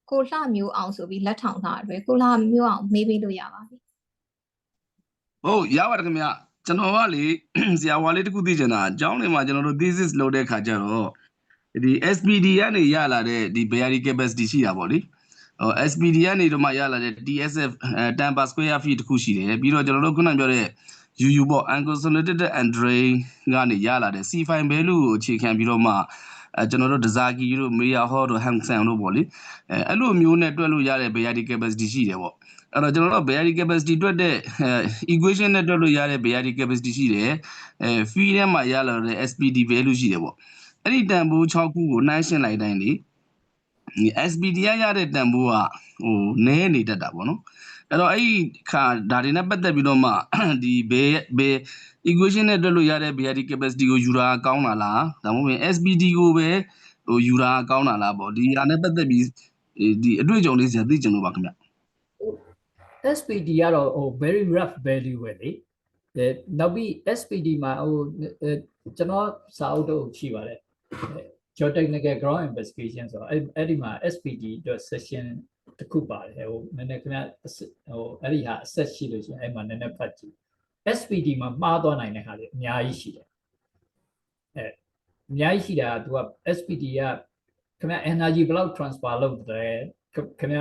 ကိုလှမျိုးအောင်ဆိုပြီးလက်ထောင်ထားတယ်ကိုလှမျိုးအောင်မေးပေးလို့ရပါပြီ ဟုတ်ရပါတယ်ခင်ဗျကျွန်တော်ကလေဆရာဝါလေးတခုသိချင်တာအကြောင်းတွေမှာကျွန်တော်တို့ thesis လုပ်တဲ့ခါကျတော့ဒီ SPD ကနေရလာတဲ့ဒီ bearing capacity ရှိတာပေါ့လေSPD ကနေတော့မှရလာတဲ့ TSF 10 per square feet တခုရှိတယ်ပြီးတော့ကျွန်တော်တို့ခုနပြောတဲ့ UU ပေါ့ unconsolidated and drain ကနေရလာတဲ့ C5 value ကိုအခြေခံပြီးတော့မှကျွန်တော်တို့ Dazaki တို့ Maria Hall တို့ Hansen တို့ပေါ့လေအဲ့လိုမျိုးနဲ့တွက်လို့ရတဲ့ bearing capacity ရှိတယ်ပေါ့အဲ့တော့ကျွန်တော်တို့ bearing capacity တွက်တဲ့ equation နဲ့တွက်လို့ရတဲ့ bearing capacity ရှိတယ်free ထဲမှာရလာတဲ့ SPD value ရှိတယ်ပေါ့အဲ့ဒီတန်ဖိုး6ခုကိုနှိုင်းရှင်းလိုက်တိုင်းလေ SPD ရတဲ့တန်ဖိုးကဟိုနည်းနေတတ်တာပေါ့နော်အဲ့တော့အဲ့ဒီခါဒါတွေနဲ့ပတ်သက်ပြီးတော့မှဒီဘယ် equation နဲ့တွက်လို့ရတဲ့ bearing capacity ကိုယူတာကောင်းတာလားဒါမှမဟုတ် SPD ကိုပဲဟိုယူတာကောင်းတာလားပေါ့ဒီဟာနဲ့ပတ်သက်ပြီးဒီအတွေ့အကြုံလေးဆရာသိချင်လို့ပါခင်ဗျ SPD ကတော့ဟို very rough value ပဲလေနောက်ပြီး SPD မှာဟိုကျွန်တော်စာအုပ်တော့ရှိပါတယ် geotechnical ground investigation ဆိုတော့အဲ့ဒီမှာ SPD အတွက် session တစ်ခုပါတယ်ဟိုနည်းနည်းခင်ဗျဟိုအဲ့ဒီဟာ assess ရှိလို့ရှိရင်အဲ့မှာနည်းနည်းဖတ်ကြည့် SPD မှာမှားသွားနိုင်တဲ့ဟာတွေအများကြီးရှိတယ်အများကြီးရှိတာက तू က SPD ကခင်ဗျ energy block transfer လုပ်တယ်ခင်ဗျ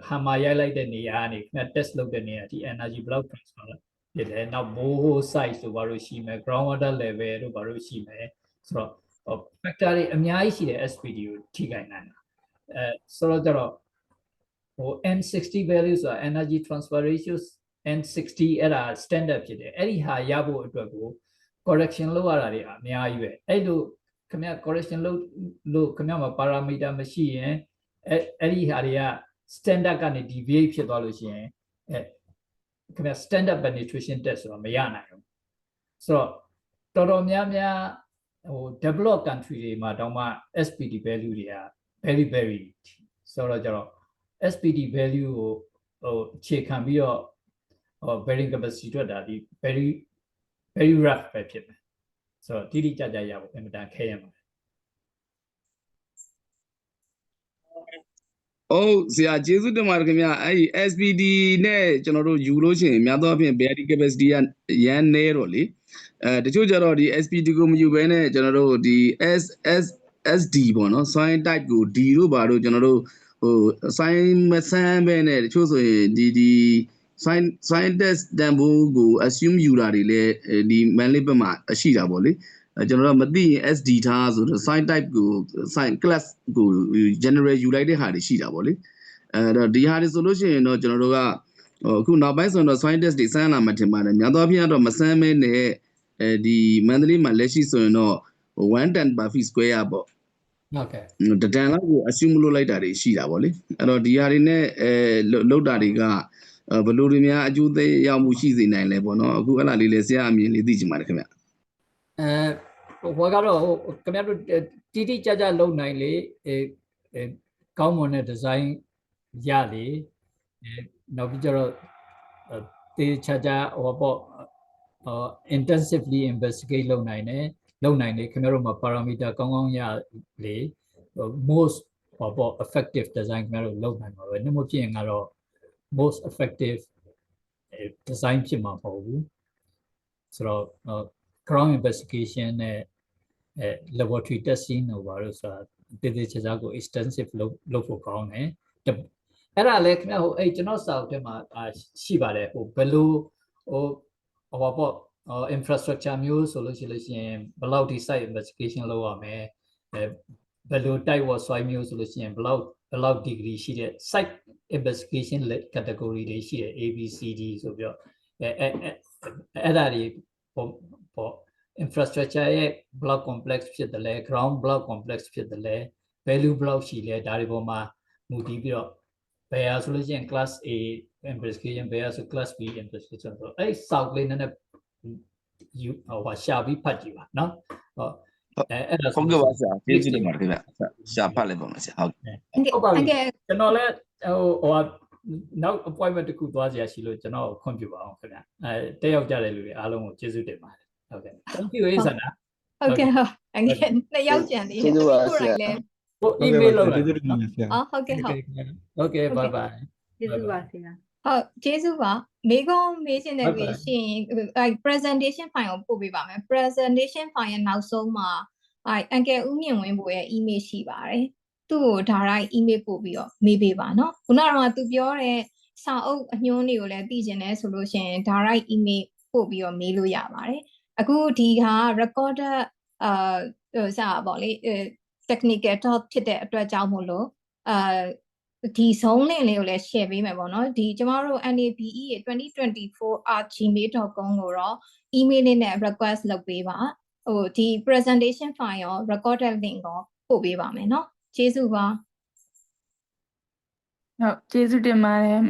hammer ရိုက်လိုက်တဲ့နေရာကနေခင်ဗျ test လုပ်တဲ့နေရာဒီ energy block transfer ဖြစ်တယ်နောက် borehole size ဆိုဘာလို့ရှိမယ် groundwater level တို့ဘာလို့ရှိမယ်ဆိုတော့ factor တွေအများကြီးရှိတယ် SPD ကိုထိခိုက်နိုင်တာဆိုတော့ကျတော့ဟို N60 value ဆိုတာ energy transfer ratio N60 အဲ့ဒါ standard ဖြစ်တယ်အဲ့ဒီဟာရဖို့အတွက်ကို correction လုပ်ရတာတွေအများကြီးပဲအဲ့လိုခင်ဗျ correction လို့ခင်ဗျမှာ parameter မရှိရင်အဲ့ဒီဟာတွေက standard ကနေ deviate ဖြစ်သွားလို့ရှိရင်ခင်ဗျ standard penetration test ဆိုတာမရနိုင်ဘူးဆိုတော့တော်တော်များများဟို developed country တွေမှာတောင်မှ SPD value တွေက very very ဆိုတော့ကျတော့ SPD value ကိုဟိုအခြေခံပြီးတော့bearing capacity အတွက်ဒါဒီ very rough ပဲဖြစ်တယ်ဆိုတော့တိတိကျကျရဖို့အင်မတန်ခဲရမှာ ဟုတ်ဆရာကျေးဇူးတင်ပါတယ်ခင်ဗျာအဲ့ဒီ SPD နဲ့ကျွန်တော်တို့ယူလို့ရှိရင်များသောအားဖြင့် battery capacity ကရန်နေတော့လေတချို့ကျတော့ဒီ SPD ကိုမယူဘဲနဲ့ကျွန်တော်တို့ဒီ SD ပေါ့နော် soil type ကို D တို့ဘာတို့ကျွန်တော်တို့ဟို soil မဆန်းပဲနဲ့တချို့ဆိုရင်ဒီ soil test တန်ဖိုးကို assume ယူတာတွေလည်းဒီ manly ဘက်မှာရှိတာပေါ့လေကျွန်တော်တို့မသိရင် SD ထားဆိုတော့ sign type ကို sign class ကို general ယူလိုက်တဲ့ဟာတွေရှိတာပေါ့လေအဲ့တော့ဒီဟာတွေဆိုလို့ရှိရင်တော့ကျွန်တော်တို့ကအခုနောက်ပိုင်းဆိုတော့ sign test တွေစမ်းလာမှထင်ပါတယ်များသောအားဖြင့်တော့မစမ်းမဲနဲ့ဒီ monthly မှာလက်ရှိဆိုရင်တော့110 per feet square ပေါ့ဟုတ်ကဲ့တတန်လောက်ကို assume လုပ်လိုက်တာတွေရှိတာပေါ့လေအဲ့တော့ဒီဟာတွေနဲ့လောက်တာတွေကဘယ်လိုတွေများအကျိုးသက်ရောက်မှုရှိစေနိုင်လဲပေါ့နော်အခုအဲ့လားလေးလဲဆရာအမြင်လေးသိချင်ပါတယ်ခင်ဗျဟိုကတော့ခင်ဗျားတို့တိတိကျကျလုပ်နိုင်လေကောင်းမွန်တဲ့ design ရလေနောက်ပြီးကျတော့တေချာချာဟိုပေါ့intensively investigate လုပ်နိုင်လေခင်ဗျားတို့မှာ parameter ကောင်းကောင်းရလေ most ဟိုပေါ့ effective design ခင်ဗျားတို့လုပ်နိုင်မှာပဲနှမဖြစ်ရင်ကတော့ most effective design ဖြစ်မှာမဟုတ်ဘူးဆိုတော့ ground investigation နဲ့laboratory testing တို့ဘာလို့ဆိုတာတည်ချာကို extensive လုပ်ဖို့ကောင်းတယ်အဲ့ဒါလည်းခင်ဗျာဟိုအဲ့ကျွန်တော်စာအုပ်ထဲမှာရှိပါတယ်ဟိုဘယ်လိုဟိုပေါ့ infrastructure မျိုးဆိုလို့ရှိရင်ဘယ်လောက်ဒီ site investigation လုပ်ရမယ်ဘယ်လို type of soil မျိုးဆိုလို့ရှိရင်ဘယ်လောက် degree ရှိတဲ့ site investigation category တွေရှိတယ် A B C D ဆိုပြီးတော့အဲ့ဒါတွေပေါ့ infrastructure ရဲ့ block complex ဖြစ်တယ်လဲ ground block complex ဖြစ်တယ်လဲ value block ရှိလဲဒါတွေပေါ်မှာမူတည်ပြီးတော့ဘယ်ဟာဆိုလို့ရှိရင် class A investigation ဘယ်ဟာဆို class B investigation ဆိုတော့အဲ့ south လေးနည်းနည်းဟိုရှာပြီးဖတ်ကြည့်ပါနော်ဟုတ်အဲ့ဒါဟုတ်ကဲ့ပါဆရာကျေးဇူးတင်ပါတယ်ခင်ဗျရှာဖတ်လိုက်ပါမယ်ဆရာဟုတ်ပါပြီကျွန်တော်လည်းဟိုနောက် appointment တစ်ခုသွားစရာရှိလို့ကျွန်တော်ခွင့်ပြုပါအောင်ခင်ဗျတက်ရောက်ကြတဲ့လူတွေအားလုံးကိုကျေးဇူးတင်ပါတယ်ဟုတ်ကဲ့ thank you ဆန္ဒဟုတ်ကဲ့ဟုတ်နှစ်ယောက်ကြံနေကျေးဇူးပါဆရာဟို email လုပ်လိုက်ဟုတ်ကဲ့bye bye ကျေးဇူးပါဆရာဟုတ်ကျေးဇူးပါမေကုန်းမေးချင်တဲ့ပြီးရှင်အဲ presentation file ကိုပို့ပေးပါမယ် presentation file ရဲ့နောက်ဆုံးမှာအန်ကယ်ဦးမြင့်ဝင်းဘိုရဲ့ email ရှိပါတယ်သူ့ကိုဒါရိုက် email ပို့ပြီးတော့မေးပေးပါနော်ခုနကတော့သူပြောတဲ့စာအုပ်အညွှန်းတွေကိုလည်းသိချင်တယ်ဆိုလို့ရှိရင်ဒါရိုက် email ပို့ပြီးတော့မေးလို့ရပါတယ်အခုဒီဟာ recorded စာပေါ့လေ technical talk ဖြစ်တဲ့အတွက်ကြောင့်မို့လို့ဒီ zone link လေးကိုလည်း share ပေးမယ်ပေါ့နော်ဒီကျမတို့ NABE 2024@gmail.com ကိုတော့ email လေးနဲ့ request လုပ်ပေးပါဟိုဒီ presentation file ရော recorded link ကိုပို့ပေးပါမယ်เนาะကျေးဇူးပါဟုတ်ကျေးဇူးတင်ပါတယ်